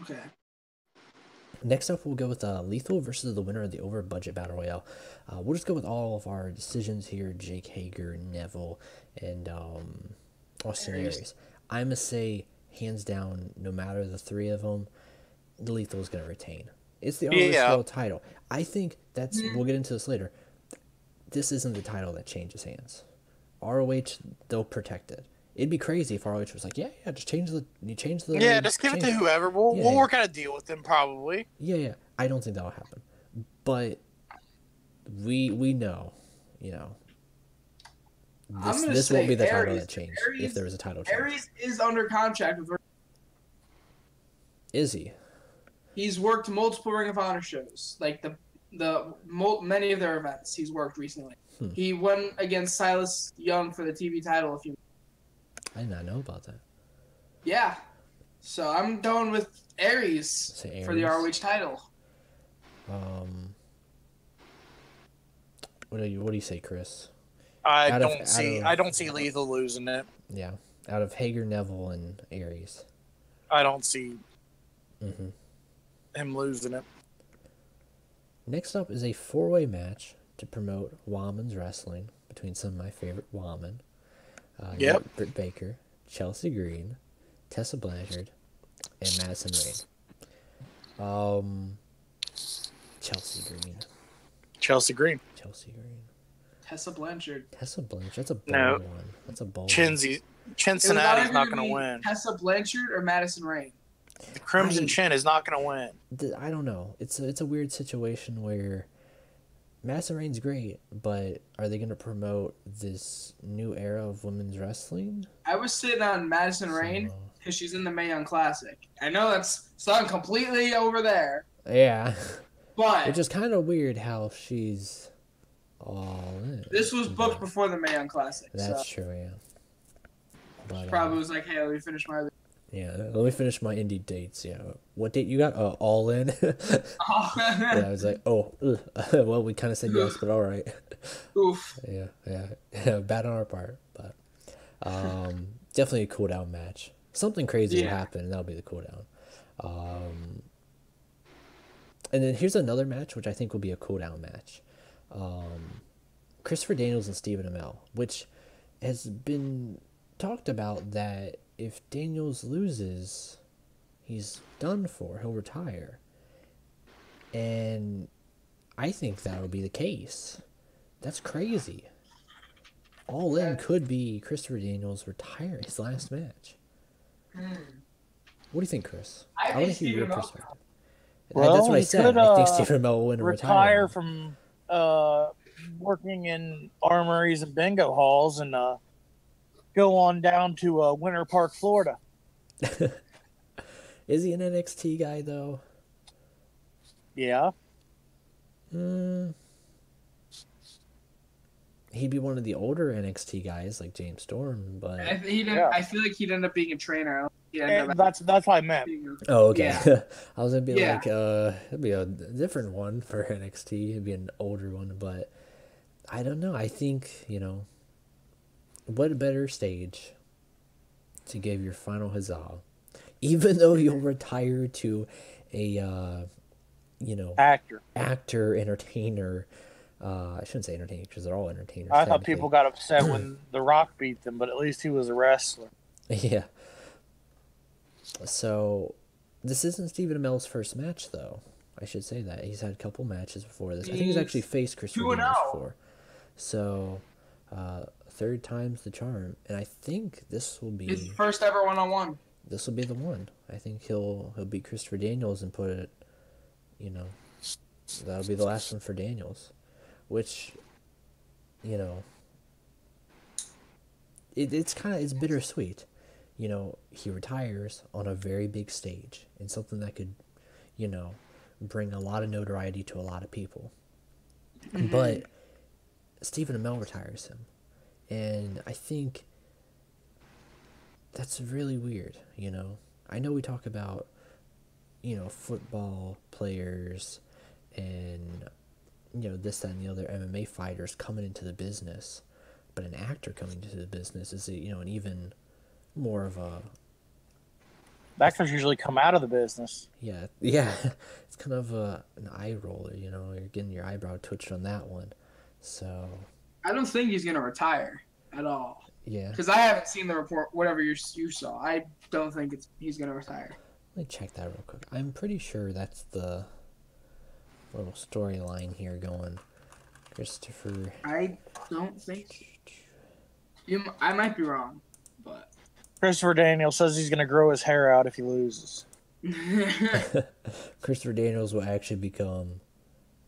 okay. Next up, we'll go with Lethal versus the winner of the over budget battle royale. We'll just go with all of our decisions here: Jake Hager, Neville, and Austin Aries. I'm gonna say hands down, no matter the three of them, Lethal is gonna retain. It's the ROH title. I think that's. We'll get into this later. This isn't the title that changes hands. ROH, they'll protect it. It'd be crazy if ROH was like, yeah, just change the. Yeah, just give it to whoever. We'll work out a deal with them probably. Yeah. I don't think that'll happen, but we know, you know. This won't be the title that changed if there was a title change. Aries is under contract with. Is he? He's worked multiple Ring of Honor shows, like many of their events. He's worked recently. He won against Silas Young for the TV title a few. I did not know about that. Yeah, so I'm going with Aries for the ROH title. What do you say, Chris? I don't see Lethal losing it. Yeah, out of Hager, Neville, and Aries, I don't see him losing it. Next up is a 4-way match to promote Women's wrestling between some of my favorite women. Britt Baker, Chelsea Green, Tessa Blanchard, and Madison Rayne. Chelsea Green. Tessa Blanchard. That's a bold one. That's a bold one. Cincinnati's not going to win. Tessa Blanchard or Madison Rayne? The Crimson Chin is not going to win. I don't know. It's a weird situation where Madison Rayne's great, but are they going to promote this new era of women's wrestling? I was sitting on Madison Rayne because she's in the Mae Young Classic. I know that's not completely over there. Yeah. But it's just kind of weird how she's all in. This was booked before the Mae Young Classic. That's true, yeah. But, she probably was like, hey, let me finish my other. Yeah, let me finish my indie dates. Yeah, what date you got? All in. Yeah, I was like, well, we kind of said yes, but all right. Oof. Yeah, bad on our part, but definitely a cool down match. Something crazy will happen, and that'll be the cool down. And then here's another match, which I think will be a cool down match. Christopher Daniels and Stephen Amell, which has been talked about that if Daniels loses, he's done for. He'll retire. And I think that'll be the case. That's crazy. All in could be Christopher Daniels retiring his last match. What do you think, Chris? I want to hear your perspective. Well, that's what I said. I think Stephen Amell will win and retire from working in armories and bingo halls and go on down to Winter Park, Florida. Is he an NXT guy, though? Yeah. He'd be one of the older NXT guys, like James Storm, but I feel like he'd end up being a trainer. That's what I meant. Oh, okay. Yeah. I was gonna be like, it'd be a different one for NXT. It'd be an older one, but I don't know. I think, what a better stage to give your final huzzah, even though you'll retire to a, actor, entertainer. I shouldn't say entertainer because they're all entertainers. I thought people got upset when The Rock beat them, but at least he was a wrestler. Yeah. So, this isn't Stephen Amell's first match, though. I should say that. He's had a couple matches before this. I think he's actually faced Christopher Daniels before. So, third time's the charm. And I think this will be... his first ever one-on-one. This will be the one. I think he'll beat Christopher Daniels and put it, that'll be the last one for Daniels. Which, it's bittersweet. He retires on a very big stage and something that could, bring a lot of notoriety to a lot of people. Mm-hmm. But Stephen Amell retires him. And I think that's really weird, I know we talk about, football players and, this, that, and the other MMA fighters coming into the business. But an actor coming into the business is, an even... more of a... Actors usually come out of the business. Yeah. It's kind of an eye roller, You're getting your eyebrow twitched on that one. So... I don't think he's going to retire at all. Yeah. Because I haven't seen the report, whatever you saw. I don't think he's going to retire. Let me check that real quick. I'm pretty sure that's the little storyline here going. Christopher... I don't think... I might be wrong, but... Christopher Daniels says he's going to grow his hair out if he loses. Christopher Daniels will actually become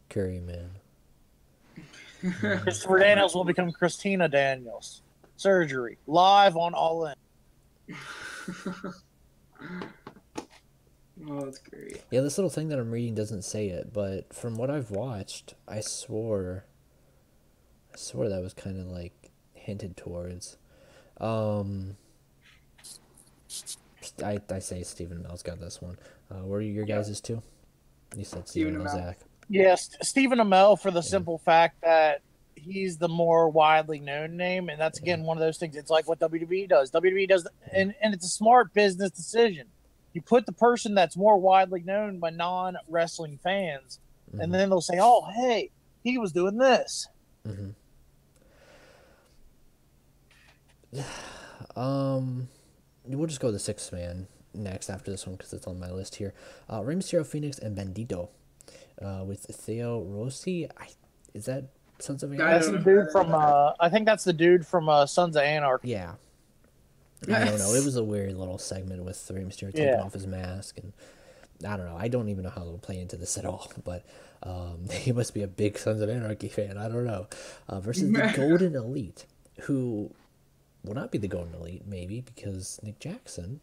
Curry Man. Christopher Daniels will become Christina Daniels. Surgery. Live on All In. Oh, that's great. Yeah, this little thing that I'm reading doesn't say it, but from what I've watched, I swore that was kind of like hinted towards. I say Stephen Amell's got this one. What are your guys' two? You said Stephen Amell, Zach. Yes, Stephen Amell for the simple fact that he's the more widely known name, and that's again one of those things. It's like what WWE does. WWE does, and it's a smart business decision. You put the person that's more widely known by non-wrestling fans, and then they'll say, "Oh, hey, he was doing this." Mm-hmm. We'll just go to the sixth man next after this one because it's on my list here. Rey Mysterio, Phoenix, and Bandito with Theo Rossi. Is that Sons of Anarchy? That's the dude from. I think that's the dude from Sons of Anarchy. Yeah. I don't know. It was a weird little segment with Rey Mysterio taking off his mask, and I don't know. I don't even know how they'll play into this at all. But he must be a big Sons of Anarchy fan. I don't know. Versus the Golden Elite, who will not be the Golden Elite, maybe because Nick Jackson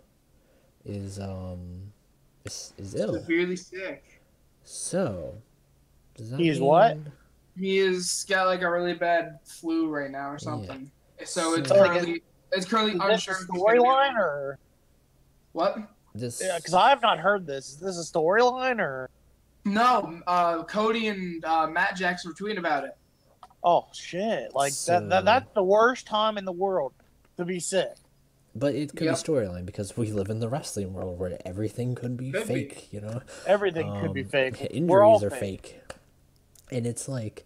is ill, severely sick. So does that he's mean... what? He has got like a really bad flu right now or something. Yeah. So it's currently unsure. Is this a storyline or what? This because I have not heard this. Is this a storyline or no? Cody and Matt Jackson were tweeting about it. Oh shit! Like that's the worst time in the world to be sick. But it could be storyline because we live in the wrestling world where everything could be fake, you know? Everything could be fake. Injuries are fake. And it's like,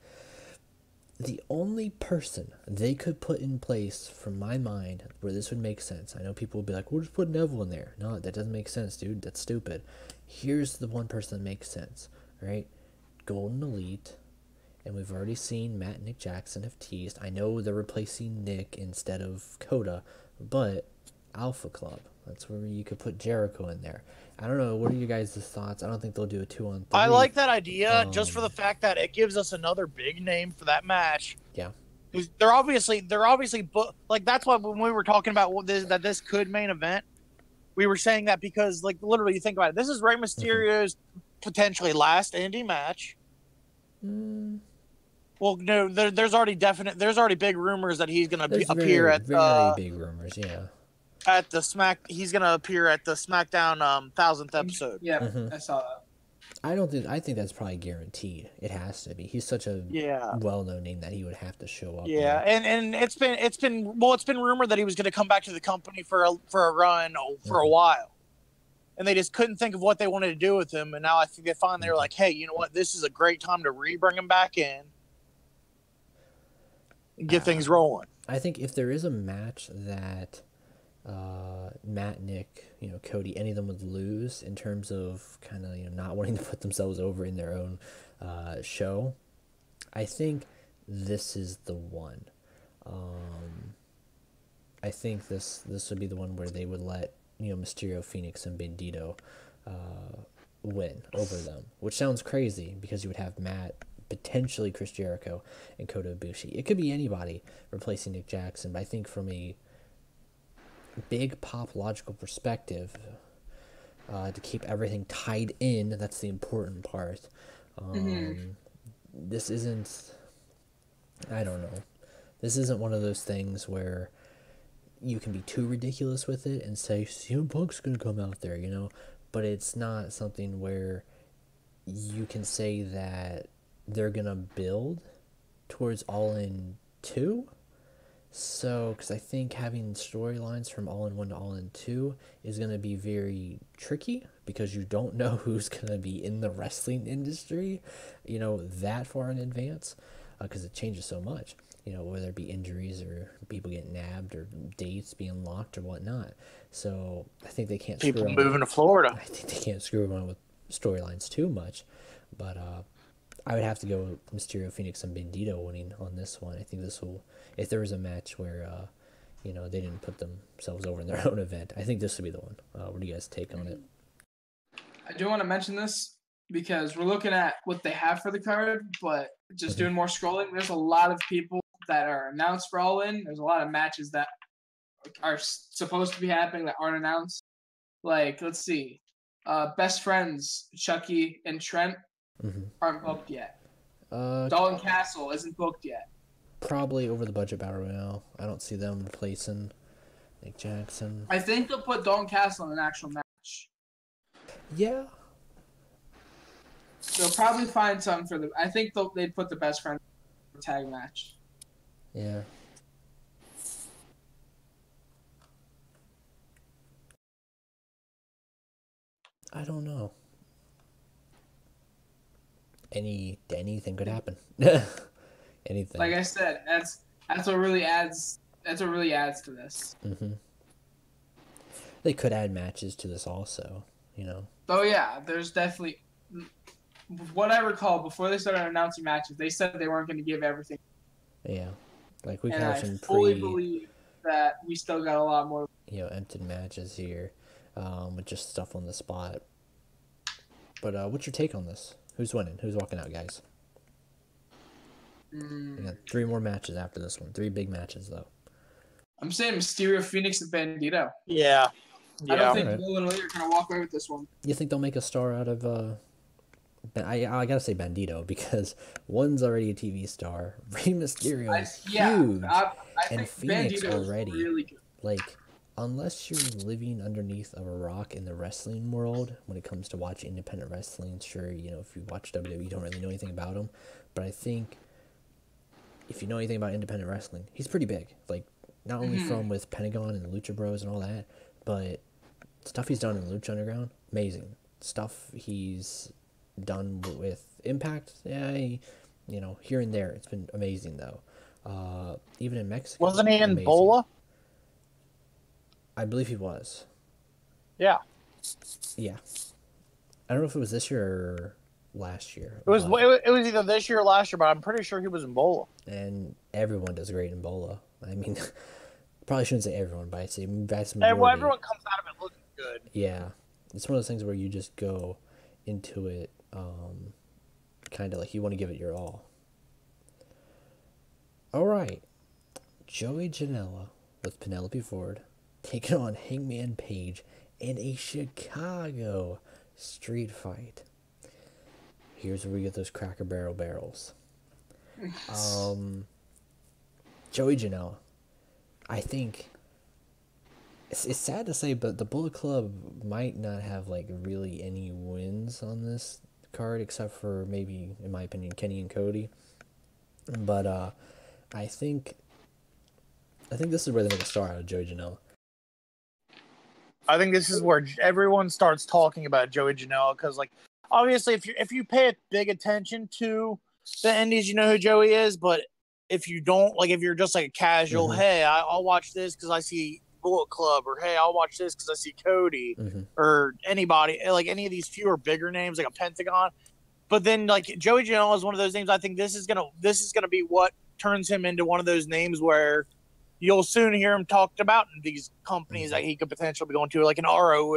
the only person they could put in place, from my mind, where this would make sense. I know people will be like, we'll just put Neville in there. No, that doesn't make sense, dude. That's stupid. Here's the one person that makes sense, right? Golden Elite. And we've already seen Matt and Nick Jackson have teased. I know they're replacing Nick instead of Coda, but Alpha Club. That's where you could put Jericho in there. I don't know. What are you guys' thoughts? I don't think they'll do a 2-on-3. I like that idea just for the fact that it gives us another big name for that match. Yeah. They're obviously, like, that's why when we were talking about that this could main event, we were saying that because, like, literally, you think about it. This is Rey Mysterio's potentially last indie match. Well, no, there's already big rumors that he's going to appear at very big rumors, yeah. At the he's gonna appear at the SmackDown 1000th episode. Yeah, I saw that. I think that's probably guaranteed. It has to be. He's such a well-known name that he would have to show up. Yeah, and it's been rumored that he was gonna come back to the company for a run for a while, and they just couldn't think of what they wanted to do with him. And now I think they were like, hey, you know what? This is a great time to bring him back in and get things rolling. I think if there is a match that Matt, Nick, Cody, any of them would lose in terms of kind of not wanting to put themselves over in their own show, I think this is the one. I think this would be the one where they would let Mysterio, Phoenix, and Bandito win over them, which sounds crazy because you would have Matt, potentially Chris Jericho, and Kota Ibushi. It could be anybody replacing Nick Jackson, but I think from a big pop logical perspective, to keep everything tied in, that's the important part. This isn't, I don't know, this isn't one of those things where you can be too ridiculous with it and say CM Punk's gonna come out there, but it's not something where you can say that they're gonna build towards All In 2. So, because I think having storylines from All In 1 to All In 2 is going to be very tricky because you don't know who's going to be in the wrestling industry, that far in advance, because it changes so much, whether it be injuries or people getting nabbed or dates being locked or whatnot. So, I think they can't people moving to Florida. I think they can't screw around with storylines too much, but I would have to go with Mysterio, Phoenix, and Bandito winning on this one. I think this will, if there was a match where, they didn't put themselves over in their own event, I think this would be the one. What do you guys take on it? I do want to mention this because we're looking at what they have for the card, but just doing more scrolling, there's a lot of people that are announced for All In. There's a lot of matches that are supposed to be happening that aren't announced. Like, let's see. Best Friends, Chucky and Trent, aren't booked yet. Dalton Castle isn't booked yet. Probably over the budget battle royale. I don't see them replacing Nick Jackson. I think they'll put Dalton Castle in an actual match. Yeah. They'll probably find something for them. I think they'd put the Best Friend tag match. Yeah. I don't know. Anything could happen. Anything. Like I said, that's what really adds. That's what really adds to this. They could add matches to this also, Oh yeah, there's definitely. What I recall, before they started announcing matches, they said they weren't going to give everything. Yeah, like we and have I some fully believe that we still got a lot more. Empty matches here, with just stuff on the spot. But what's your take on this? Who's winning? Who's walking out, guys? We got 3 more matches after this one. 3 big matches, though. I'm saying Mysterio, Phoenix, and Bandito. Yeah. I don't think Will and Lee are going to walk away with this one. You think they'll make a star out of... I gotta say Bandito, because one's already a TV star. Rey Mysterio is huge. I and think Phoenix Bandito's already. Really good. Like, unless you're living underneath of a rock in the wrestling world, when it comes to watching independent wrestling, sure, if you watch WWE, you don't really know anything about him. But I think if you know anything about independent wrestling, he's pretty big. Like, not only from with Pentagon and Lucha Bros and all that, but stuff he's done in Lucha Underground, amazing. Stuff he's done with Impact, here and there, it's been amazing though. Even in Mexico, wasn't he in amazing. Bola? I believe he was. Yeah. Yeah. I don't know if it was this year or last year. It was either this year or last year, but I'm pretty sure he was in Bola. And everyone does great in Bola. I mean, probably shouldn't say everyone, but I'd say vast majority. majority. Everyone comes out of it looking good. Yeah. It's one of those things where you just go into it kind of like you want to give it your all. All right. Joey Janela with Penelope Ford taking on Hangman Page in a Chicago street fight. Here's where we get those Cracker Barrel barrels. Joey Janela. I think it's sad to say, but the Bullet Club might not have like really any wins on this card, except for maybe, in my opinion, Kenny and Cody. But I think this is where they make a star out of Joey Janela. I think this is where everyone starts talking about Joey Janela because, like, obviously, if you pay big attention to the Indies, you know who Joey is. But if you don't, like, if you're just like a casual, hey, I'll watch this because I see Bullet Club, or hey, I'll watch this because I see Cody, or anybody, like any of these fewer bigger names, like a Pentagon. But then, like, Joey Janela is one of those names. I think this is gonna be what turns him into one of those names where you'll soon hear him talked about in these companies that he could potentially be going to, like an ROH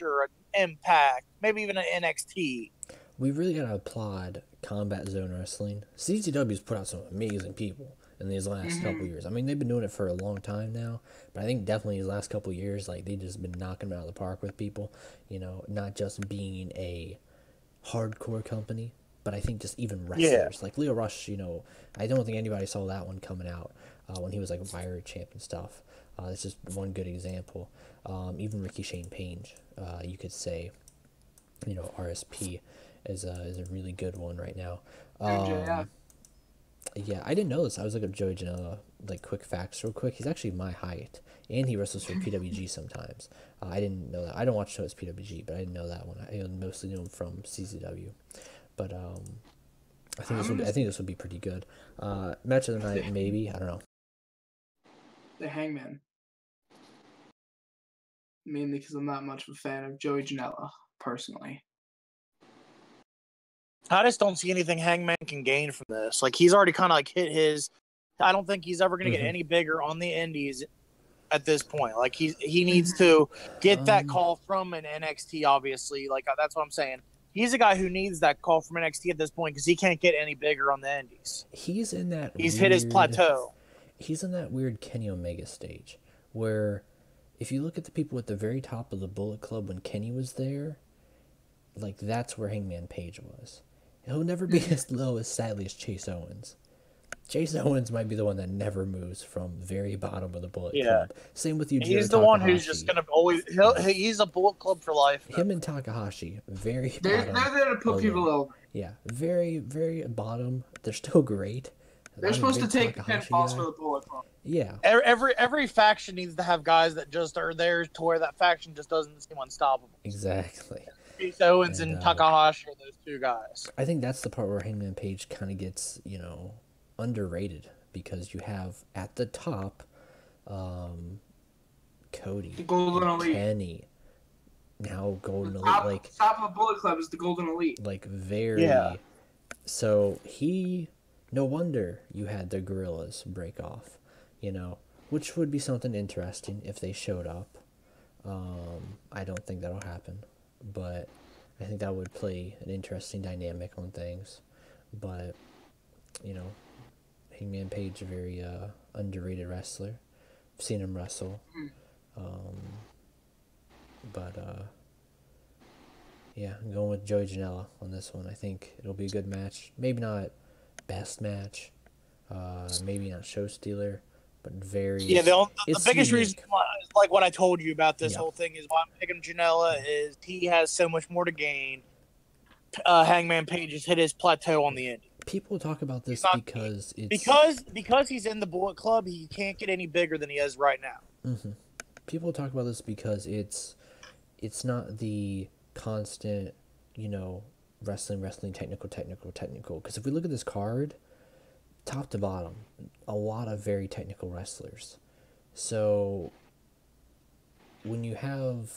or an Impact, maybe even an NXT. We really gotta applaud Combat Zone Wrestling. CZW's put out some amazing people in these last couple years. I mean, they've been doing it for a long time now, but I think definitely these last couple years, like, they've just been knocking them out of the park with people. You know, not just being a hardcore company, but I think just even wrestlers. Like Leo Rush, I don't think anybody saw that one coming out when he was like a Pirate champ and stuff. That's just one good example. Even Ricky Shane Page, you could say, RSP is a really good one right now. Yeah, I didn't know this. I was looking at Joey Janela, like, quick facts real quick. He's actually my height, and he wrestles for PWG sometimes. I didn't know that. I don't watch shows PWG, but I didn't know that one. I mostly knew him from CZW. But I think this would be pretty good. Match of the night, maybe. I don't know. The Hangman. Mainly because I'm not much of a fan of Joey Janela, personally. I just don't see anything Hangman can gain from this. Like, he's already kind of like hit his. I don't think he's ever going to get any bigger on the Indies at this point. Like, he needs to get that call from an NXT. Obviously, like, that's what I'm saying. He's a guy who needs that call from NXT at this point because he can't get any bigger on the Indies. He's hit his plateau. He's in that weird Kenny Omega stage where, if you look at the people at the very top of the Bullet Club when Kenny was there, like, that's where Hangman Page was. He'll never be as low as, sadly, as Chase Owens. Chase Owens might be the one that never moves from very bottom of the Bullet Club. Same with you, he's the one who's just gonna always. He's a Bullet Club for life. Him and Takahashi, very. They're there to put people over. Yeah, very, very bottom. They're still great. They're supposed to take the pinfalls for the Bullet Club. Yeah. Every faction needs to have guys that just are there to where that faction just doesn't seem unstoppable. Exactly. Chase Owens and Takahashi are those two guys. I think that's the part where Hangman Page kind of gets, underrated, because you have at the top Cody, the Golden Elite, Kenny, now Golden Elite, like top of the Bullet Club is the Golden Elite, like very. So no wonder you had the Gorillas break off, which would be something interesting if they showed up. I don't think that'll happen, but I think that would play an interesting dynamic on things. But Hangman Page, a very underrated wrestler. I've seen him wrestle. Yeah, I'm going with Joey Janela on this one. I think it'll be a good match. Maybe not best match. Maybe not show stealer, but very. Yeah, the biggest reason why, like what I told you about this whole thing, is why I'm picking Janela is he has so much more to gain. Hangman Page has hit his plateau on the end. People talk about this because he's in the Bullet Club. He can't get any bigger than he is right now. Mm-hmm. People talk about this because it's not the constant, wrestling, technical. Because if we look at this card, top to bottom, a lot of very technical wrestlers. So when you have,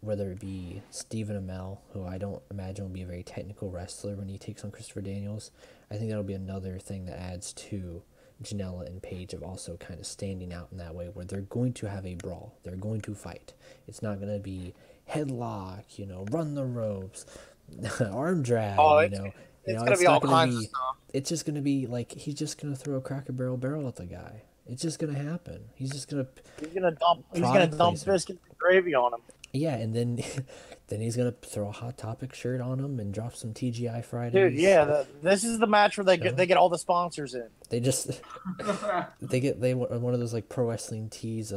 whether it be Stephen Amell, who I don't imagine will be a very technical wrestler when he takes on Christopher Daniels, I think that'll be another thing that adds to Janela and Paige of also kind of standing out in that way, where they're going to have a brawl. They're going to fight. It's not going to be headlock, run the ropes, arm drag, It's going to be all kinds of stuff. It's just going to be like he's just going to throw a Cracker Barrel at the guy. It's just going to happen. He's going to dump biscuit and gravy on him. Yeah, and then he's gonna throw a Hot Topic shirt on him and drop some TGI Fridays. Dude, yeah, this is the match where they get all the sponsors in. They just they one of those like pro wrestling tees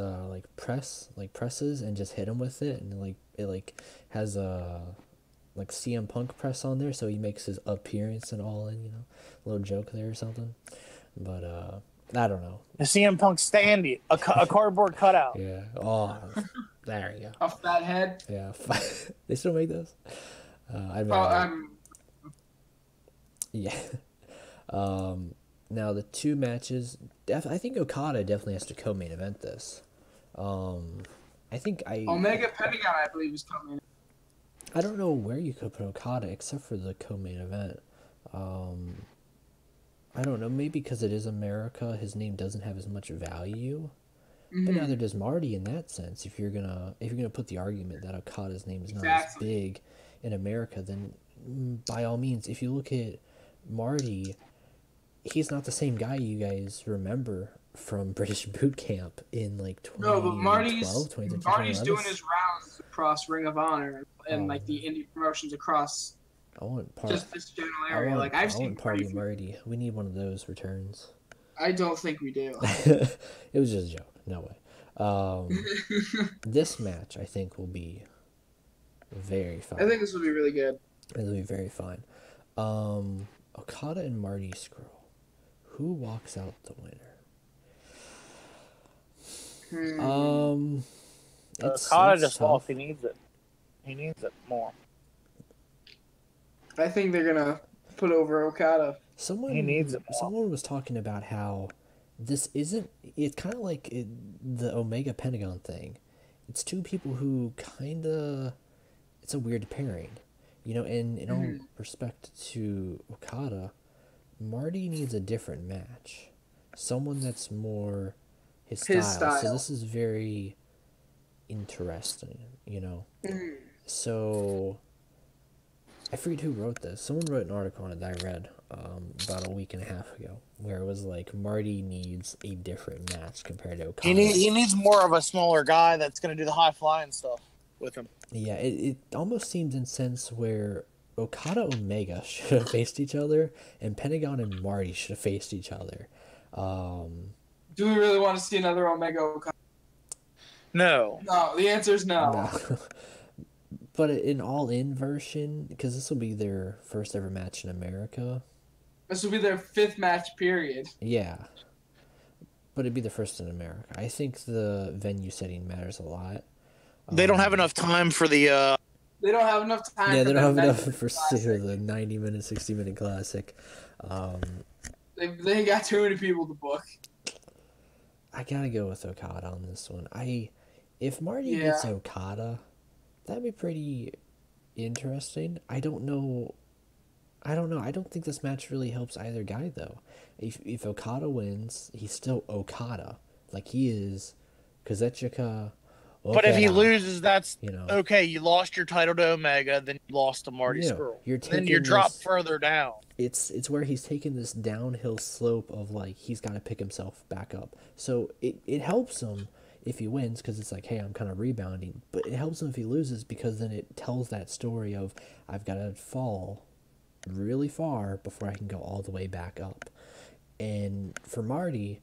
presses and just hit him with it, and it has a CM Punk press on there, so he makes his appearance and all in, a little joke there or something. But I don't know. The CM Punk standee, a cardboard cutout. Yeah. Oh. There you go. A fat head. Yeah, they still make those. Yeah. Now the two matches. I think Okada definitely has to co-main event this. Omega Pentagon, I believe, is coming. I don't know where you could put Okada except for the co-main event. I don't know. Maybe because it is America, his name doesn't have as much value. But neither does Marty in that sense. If you're gonna put the argument that Okada's name is not as big in America, then by all means, if you look at Marty, he's not the same guy you guys remember from British Boot Camp in 2012. No, but Marty's doing his rounds across Ring of Honor and the indie promotions across. Just this general area. I've seen Marty. We need one of those returns. I don't think we do. It was just a joke. No way. This match, I think, will be very fun. I think this will be really good. It'll be very fun. Okada and Marty Scurll. Who walks out the winner? Okada just lost. He needs it. He needs it more. I think they're gonna put over Okada. He needs it more. Someone was talking about how this isn't. It's kind of like the Omega Pentagon thing. It's two people who kind of. It's a weird pairing, And in all respect to Okada, Marty needs a different match, someone that's more his style. So this is very interesting, So I forget who wrote this. Someone wrote an article on it that I read about a week and a half ago, where it was like Marty needs a different match compared to Okada. He needs more of a smaller guy that's going to do the high flying stuff with him. Yeah, it almost seems in sense where Okada Omega should have faced each other, and Pentagon and Marty should have faced each other. Do we really want to see another Omega Okada? No. No, the answer is no. But an all-in version, because this will be their first ever match in America. This will be their 5th match, period. Yeah. But it'd be the first in America. I think the venue setting matters a lot. They don't have enough time for the... They don't have enough time. Yeah, they don't have enough for the 90-minute, 60-minute classic. They got too many people to book. I gotta go with Okada on this one. If Marty gets Okada, that'd be pretty interesting. I don't know. I don't think this match really helps either guy, though. If Okada wins, he's still Okada. Like, he is Kazuchika. But if he loses, that's okay. You lost your title to Omega, then you lost to Marty Scurll. Then you're dropped further down. It's where he's taking this downhill slope of he's got to pick himself back up. So it helps him if he wins because it's like, hey, I'm kind of rebounding. But it helps him if he loses because then it tells that story of I've got to fall really far before I can go all the way back up. And for Marty,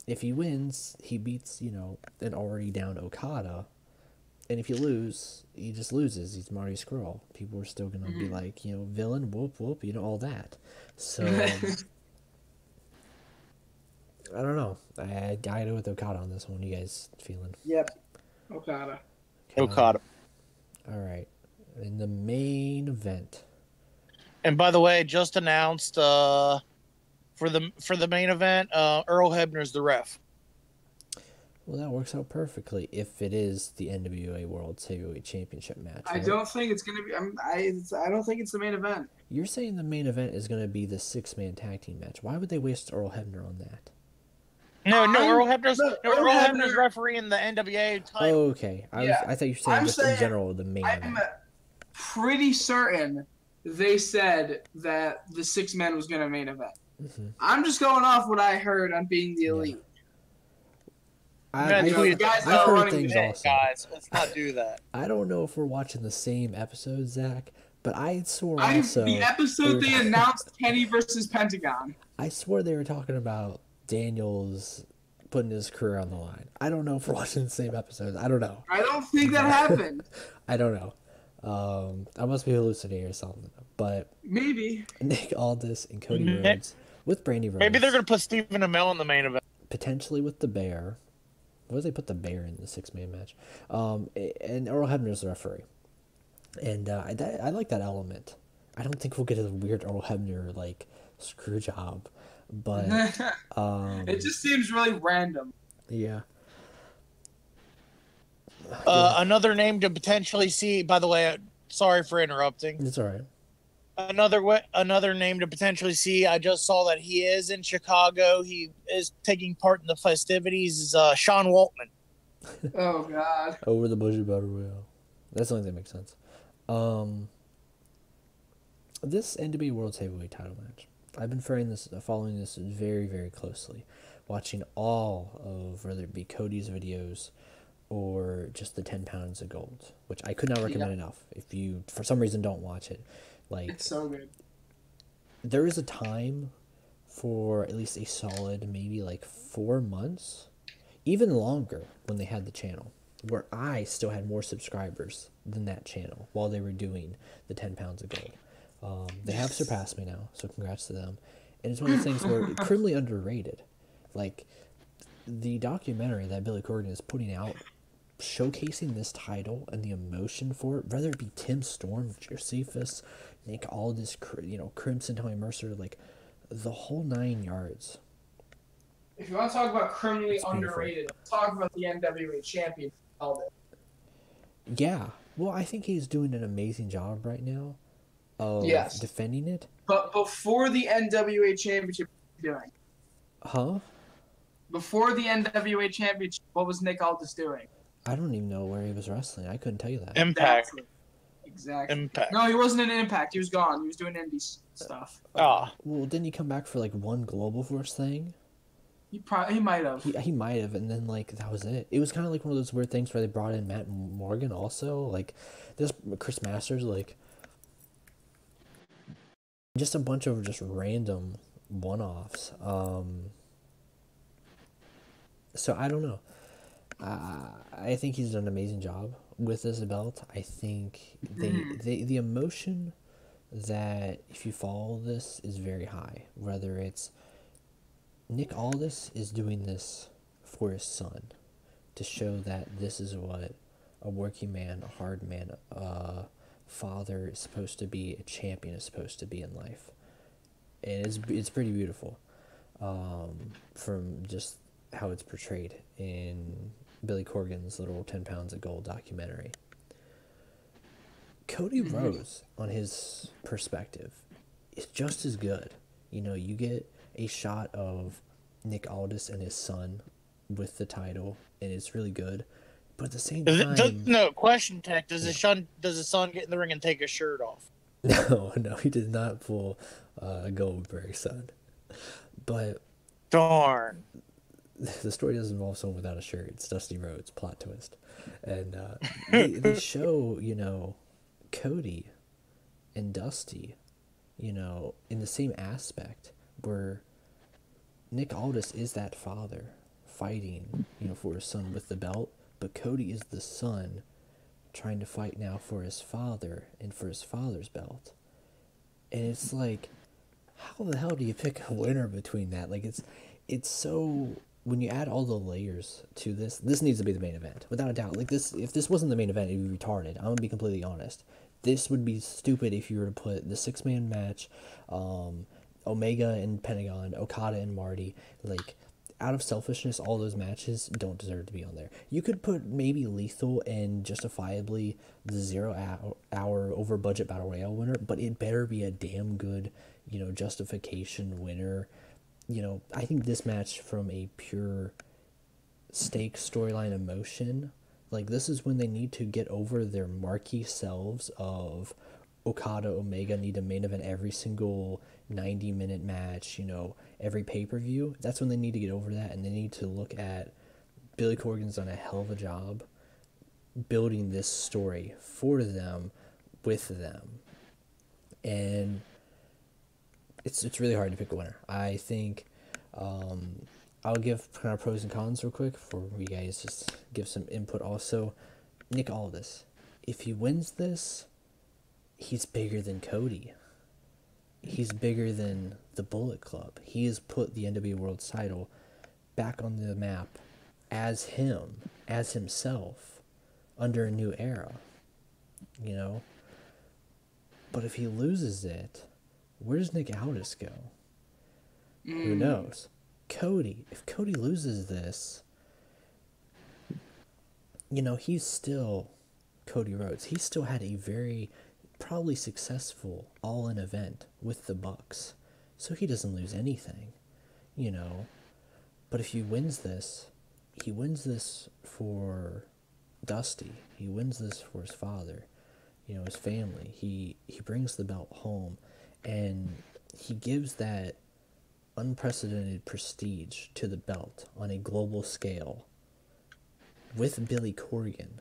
if he wins, he beats, an already down Okada. And if you lose, he just loses. He's Marty Scurll. People are still gonna be like, villain, whoop whoop, all that. So I don't know. I go with Okada on this one. What are you guys feeling? Yep. Okada. Okada. All right. In the main event. And by the way, just announced for the main event, Earl Hebner's the ref. Well, that works out perfectly if it is the NWA World Heavyweight Championship match. Right? I don't think it's gonna be. I don't think it's the main event. You're saying the main event is going to be the 6-man tag team match. Why would they waste Earl Hebner on that? No, Earl Hebner's refereeing the NWA title. Oh, okay. I thought you were saying just in general the main event. I'm pretty certain they said that the 6-man was going to main event. Mm-hmm. I'm just going off what I heard on Being the Elite. I've heard things also. Guys, let's not do that. I don't know if we're watching the same episode, Zach, but I swore also... The episode they announced Kenny versus Pentagon. I swore they were talking about Daniels putting his career on the line. I don't know if we're watching the same episode. I don't know. I don't think that happened. I don't know. I must be hallucinating or something. But maybe Nick Aldis and Cody Rhodes with Brandy Rhodes. Maybe they're going to put Stephen Amell in the main event. Potentially with the Bear. Why did they put the Bear in the 6-man match? And Earl Hebner's the referee. And I like that element. I don't think we'll get a weird Earl Hebner screw job, but it just seems really random. Yeah. Another name to potentially see. By the way, sorry for interrupting. It's all right. Another name to potentially see. I just saw that he is in Chicago. He is taking part in the festivities. Is Sean Waltman. Oh God. Over the Bushy Battle Royale. That's the only thing that makes sense. This NWA World Heavyweight title match. I've been following this very, very closely, watching all of whether it be Cody's videos or just the 10 pounds of gold, which I could not recommend enough. If you for some reason don't watch it, it's so good. There is a time for at least a solid maybe 4 months, even longer when they had the channel, where I still had more subscribers than that channel while they were doing the 10 pounds of gold. They have surpassed me now, so congrats to them. And it's one of the things where criminally underrated. The documentary that Billy Corgan is putting out, showcasing this title and the emotion for it, whether it be Tim Storm, Josephus, Nick Aldis, Crimson, Tommy Mercer, the whole 9 yards. If you want to talk about criminally underrated, talk about the NWA champion. Yeah, well, I think he's doing an amazing job right now of defending it. But before the NWA championship, what was he doing? Huh? Before the NWA championship, what was Nick Aldis doing? I don't even know where he was wrestling. I couldn't tell you that. Impact. Exactly. Impact. No, he wasn't in Impact. He was gone. He was doing indie stuff. Oh. Well, didn't he come back for one Global Force thing? He might have. He might have, and then that was it. It was kind of one of those weird things where they brought in Matt Morgan also, this Chris Masters, just a bunch of just random one-offs. So I don't know. I think he's done an amazing job with this belt. I think the emotion that if you follow this is very high. Whether it's Nick Aldis is doing this for his son to show that this is what a working man, a hard man, a father is supposed to be, a champion is supposed to be in life. And it's pretty beautiful from just how it's portrayed in Billy Corgan's little 10 pounds of gold documentary. Cody Rhodes, on his perspective, is just as good. You get a shot of Nick Aldis and his son with the title, and it's really good. But at the same time... No, question, Tech. Does his son get in the ring and take his shirt off? No, he did not pull Goldberg's son. But... Darn. The story doesn't involve someone without a shirt. It's Dusty Rhodes, plot twist. And they show, Cody and Dusty, in the same aspect where Nick Aldis is that father fighting, for his son with the belt, but Cody is the son trying to fight now for his father and for his father's belt. And it's like, how the hell do you pick a winner between that? Like, it's so, when you add all the layers to this needs to be the main event, without a doubt. Like, this, if this wasn't the main event, it'd be retarded. I'm gonna be completely honest. This would be stupid if you were to put the 6-man match, Omega and Pentagon, Okada and Marty, like, out of selfishness, all those matches don't deserve to be on there. You could put maybe Lethal and justifiably the 0 hour over budget battle royale winner, but it better be a damn good, justification winner. I think this match, from a pure stake storyline emotion, like, this is when they need to get over their marquee selves of Okada, Omega need to main event every single 90-minute match, every pay-per-view. That's when they need to get over that, and they need to look at Billy Corgan's done a hell of a job building this story for them, with them. And it's really hard to pick a winner. I think I'll give kind of pros and cons real quick for you guys, just give some input also. Nick Aldis, if he wins this, he's bigger than Cody. He's bigger than the Bullet Club. He has put the NWA World title back on the map as himself, under a new era, But if he loses it, where does Nick Aldis go? Who knows? If Cody loses this, he's still Cody Rhodes. He still had a very probably successful all-in event with the Bucks, so he doesn't lose anything, But if he wins this for Dusty. He wins this for his father, his family. He brings the belt home, and he gives that unprecedented prestige to the belt on a global scale with Billy Corgan,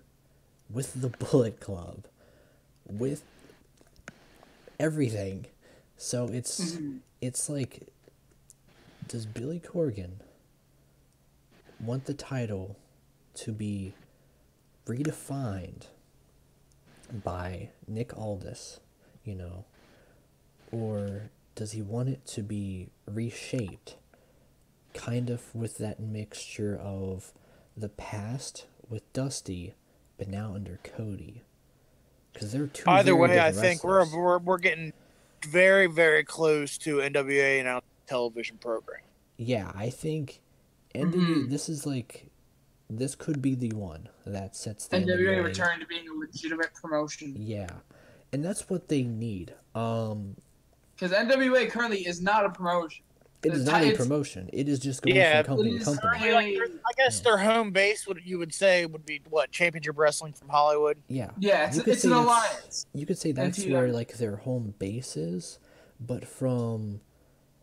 with the Bullet Club, with everything. So it's like, does Billy Corgan want the title to be redefined by Nick Aldis, or does he want it to be reshaped, kind of with that mixture of the past with Dusty, but now under Cody? Because they're two. Either way, I think we're getting very, very close to NWA and our television program. Yeah, I think NWA. This could be the one that sets the NWA return to being a legitimate promotion. Yeah, and that's what they need. Because NWA currently is not a promotion. It is not a promotion. It is just going from company to company. I guess their home base, would be what, Championship Wrestling from Hollywood? Yeah. Yeah, it's an alliance. You could say that's where their home base is, but from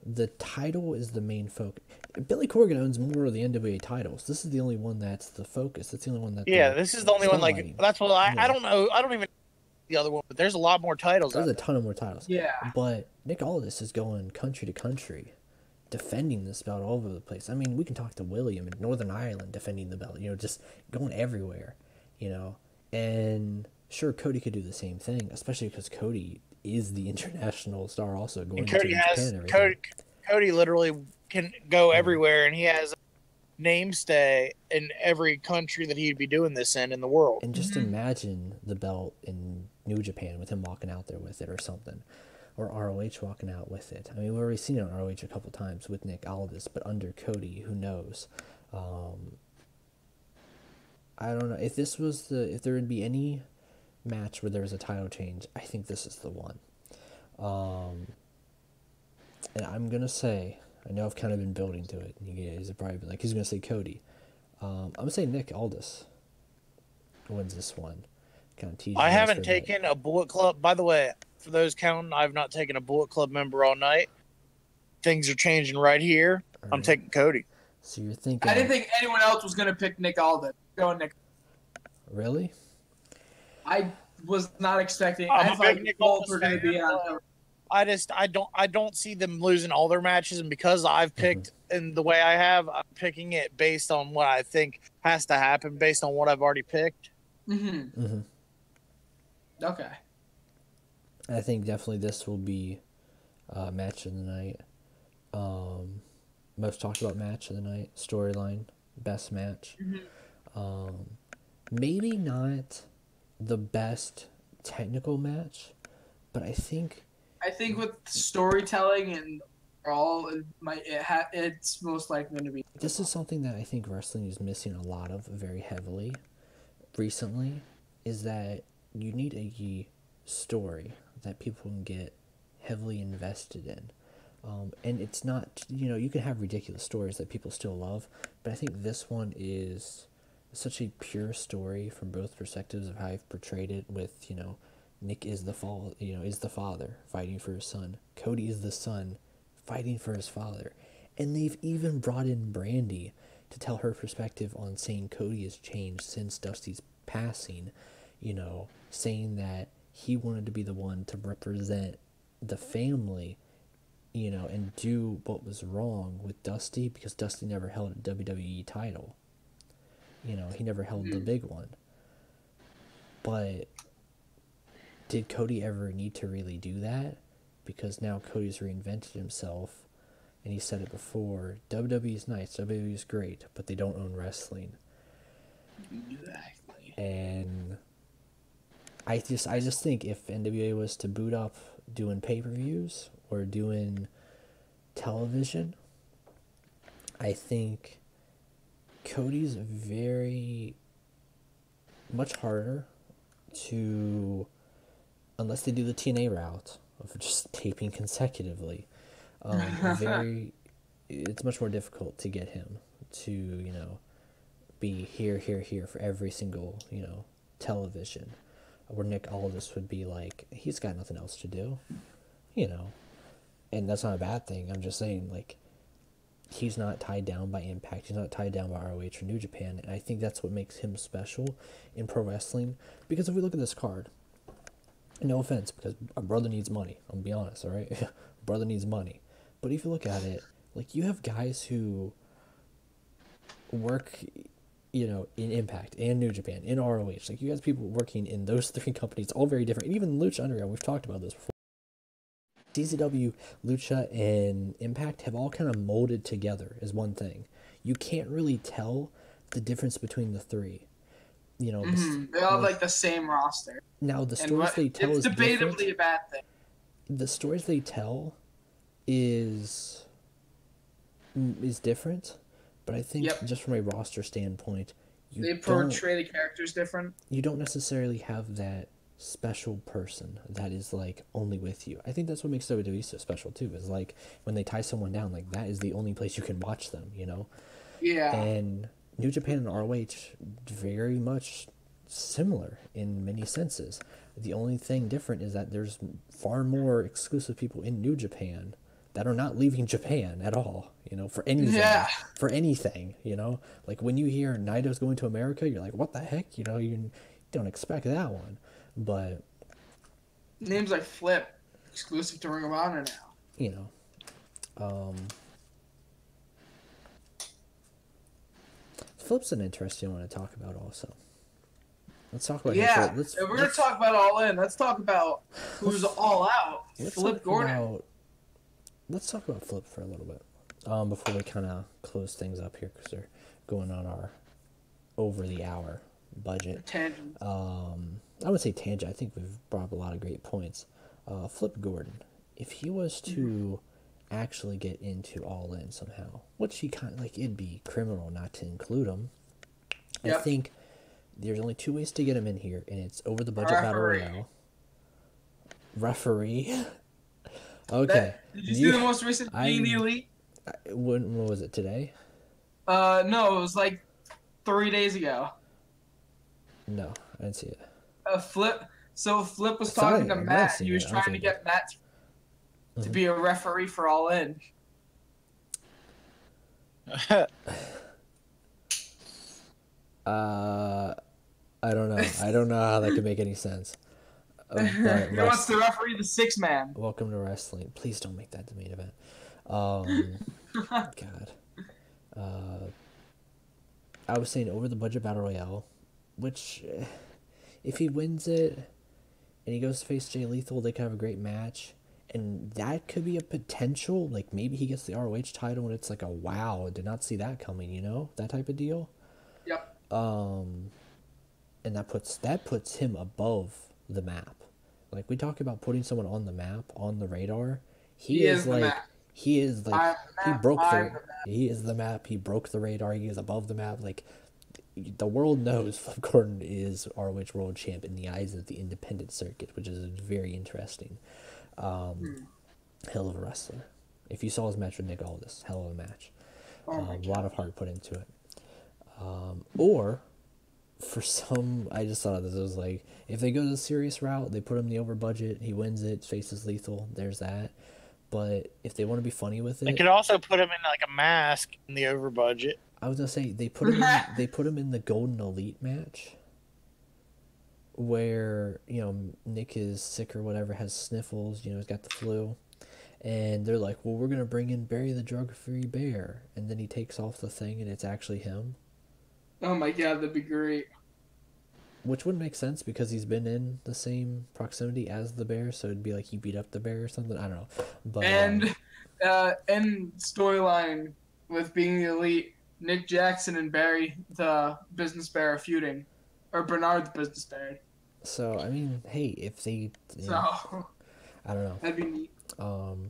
the title is the main focus. Billy Corgan owns more of the NWA titles. This is the only one that's the focus. That's the only one that. Yeah, this is the only one. That's what I don't know. I don't even know the other one, but there's a lot more titles. There's a ton of more titles. Yeah. But Nick Aldis is going country to country, defending this belt all over the place. I mean, we can talk to William in Northern Ireland defending the belt. Just going everywhere. And sure, Cody could do the same thing, especially because Cody is the international star, also going to Japan. Cody literally can go everywhere, and he has a namestay in every country that he'd be doing this in the world. And just imagine the belt in New Japan with him walking out there with it or something, or ROH walking out with it. I mean, we've already seen it on ROH a couple times with Nick Aldis, but under Cody, who knows? I don't know if if there would be any match where there was a title change. I think this is the one. And I'm gonna say, I know I've kind of been building to it. You guys are probably like, he's gonna say Cody. I'm gonna say Nick Aldis wins this one. Kind of tease. I haven't taken a Bullet Club. By the way, for those counting, I've not taken a Bullet Club member all night. Things are changing right here. All right. I'm taking Cody. So you're thinking? I didn't think anyone else was gonna pick Nick Aldis. Go Nick. Really? I was not expecting. I thought Nick Aldis were gonna be on. I don't see them losing all their matches, and because I've picked in the way I have, I'm picking it based on what I think has to happen, based on what I've already picked. Okay. I think definitely this will be match of the night. Most talked about match of the night, storyline, best match. Maybe not the best technical match, but I think with storytelling and all, it's most likely going to be. This is something that I think wrestling is missing a lot of very heavily recently, is that you need a story that people can get heavily invested in. And it's not, you can have ridiculous stories that people still love, but I think this one is such a pure story from both perspectives of how I've portrayed it with, Nick is the father fighting for his son. Cody is the son fighting for his father. And they've even brought in Brandy to tell her perspective on saying Cody has changed since Dusty's passing, saying that he wanted to be the one to represent the family, and do what was wrong with Dusty, because Dusty never held a WWE title. He never held the big one. But did Cody ever need to really do that? Because now Cody's reinvented himself, and he said it before, WWE is nice, WWE is great, but they don't own wrestling. Exactly. And I just think if NWA was to boot up doing pay-per-views or doing television, I think Cody's very much harder to, unless they do the TNA route of just taping consecutively, it's much more difficult to get him to, be here for every single, television. Where Nick Aldis would be like, he's got nothing else to do, and that's not a bad thing. I'm just saying, like, he's not tied down by Impact, he's not tied down by ROH or New Japan, and I think that's what makes him special in pro wrestling. Because if we look at this card, no offense, because our brother needs money, I'm gonna be honest, alright? Brother needs money. But if you look at it, like, you have guys who work, in Impact and New Japan, in ROH. Like, you guys, people working in those three companies, all very different. And even Lucha Underground, we've talked about this before. CZW, Lucha, and Impact have all kind of molded together as one thing. You can't really tell the difference between the three. They all have like the same roster. Now the stories they tell is debatably different. a bad thing. The stories they tell is different, but I think just from a roster standpoint, they portray the characters different. You don't necessarily have that special person that is like only with you. I think that's what makes WWE so special too, is like when they tie someone down, like that is the only place you can watch them, Yeah. And New Japan and ROH very much similar in many senses. The only thing different is that there's far more exclusive people in New Japan that are not leaving Japan at all, for anything. Yeah. For anything, Like when you hear Naito's going to America, you're like, what the heck? You don't expect that one. But names like Flip, exclusive to Ring of Honor now. Flip's an interesting one to talk about also. Let's talk about him. If we're going to talk about All In, let's talk about who's all out. Flip Gordon. Let's talk about Flip for a little bit before we kind of close things up here, because they're going on our over the hour budget. Tangent. I would say tangent. I think we've brought up a lot of great points. Flip Gordon, if he was to actually get into All In somehow, which he kind of like, it'd be criminal not to include him. Yep. I think there's only two ways to get him in here, and it's over the budget battle royale. Referee. Okay. Did you see the most recent Being the Elite? When was it, today? No, it was like 3 days ago. No, I didn't see it. Flip was talking to Matt. He was trying to get Matt to be a referee for All In. I don't know. I don't know how that could make any sense. He wants to referee the 6-man. Welcome to wrestling. Please don't make that the main event. God. I was saying over the budget battle royale, which if he wins it, and he goes to face Jay Lethal. They can have a great match, and that could be a potential. Like maybe he gets the ROH title, and it's like a wow, did not see that coming. You know, that type of deal. Yep. And that puts him above the map. Like we talk about putting someone on the map, on the radar. He is like he is like he broke he is the map. He broke the radar. He is above the map. Like the world knows Flip Gordon is ROH World Champ in the eyes of the independent circuit, which is very interesting. Hell of a wrestler. If you saw his match with Nick Aldis, hell of a match. A lot of heart put into it. Or for some, I just thought this was like, if they go the serious route, they put him in the over budget, he wins it, faces Lethal, there's that. But if they want to be funny with it, they could also put him in like a mask in the over budget. I was gonna say they put him in the Golden Elite match, where Nick is sick or whatever, has sniffles, he's got the flu, and they're like, well, we're gonna bring in Barry the Drug-Free Bear, and then he takes off the thing and it's actually him. Oh my god, that'd be great. Which wouldn't make sense because he's been in the same proximity as the bear, so it'd be like he beat up the bear or something. I don't know. But and storyline with being the Elite, Nick Jackson and Barry the Business Bear are feuding, or Bernard the Business Bear. So I mean, hey, if they, I don't know. That'd be neat.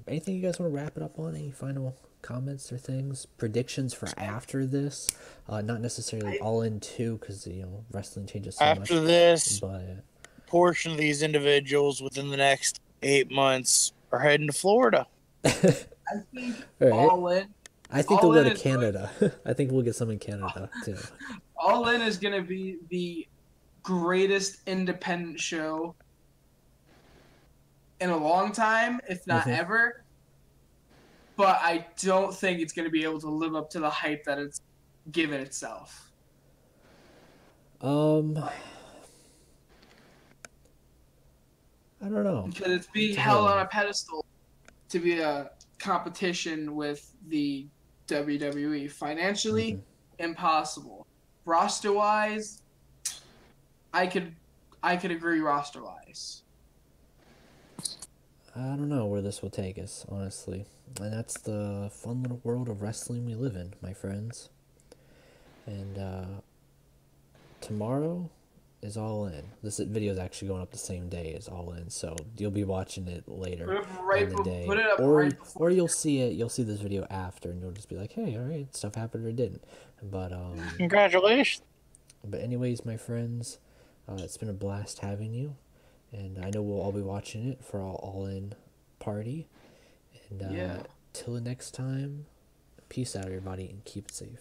Anything you guys want to wrap it up on? Any final comments or things? Predictions for after this? Not necessarily All In 2 because wrestling changes so much. After this, but portion of these individuals within the next 8 months are heading to Florida. I think All In. I think they'll go to Canada. I think we'll get some in Canada too. All In is going to be the greatest independent show in a long time, if not ever. But I don't think it's going to be able to live up to the hype that it's given itself. I don't know. Because it's being held on a pedestal to be a competition with the WWE. Financially, impossible. Roster-wise, I could agree roster-wise. I don't know where this will take us, honestly. And that's the fun little world of wrestling we live in, my friends. And tomorrow is All In. This video is actually going up the same day as All In, so you'll be watching it later in the day. Put it up or you'll see it. You'll see this video after, and you'll just be like, "Hey, all right, stuff happened or didn't." But Congratulations. But anyways, my friends, it's been a blast having you. And I know we'll all be watching it for our All In party. And till the next time, peace out, everybody, and keep it safe.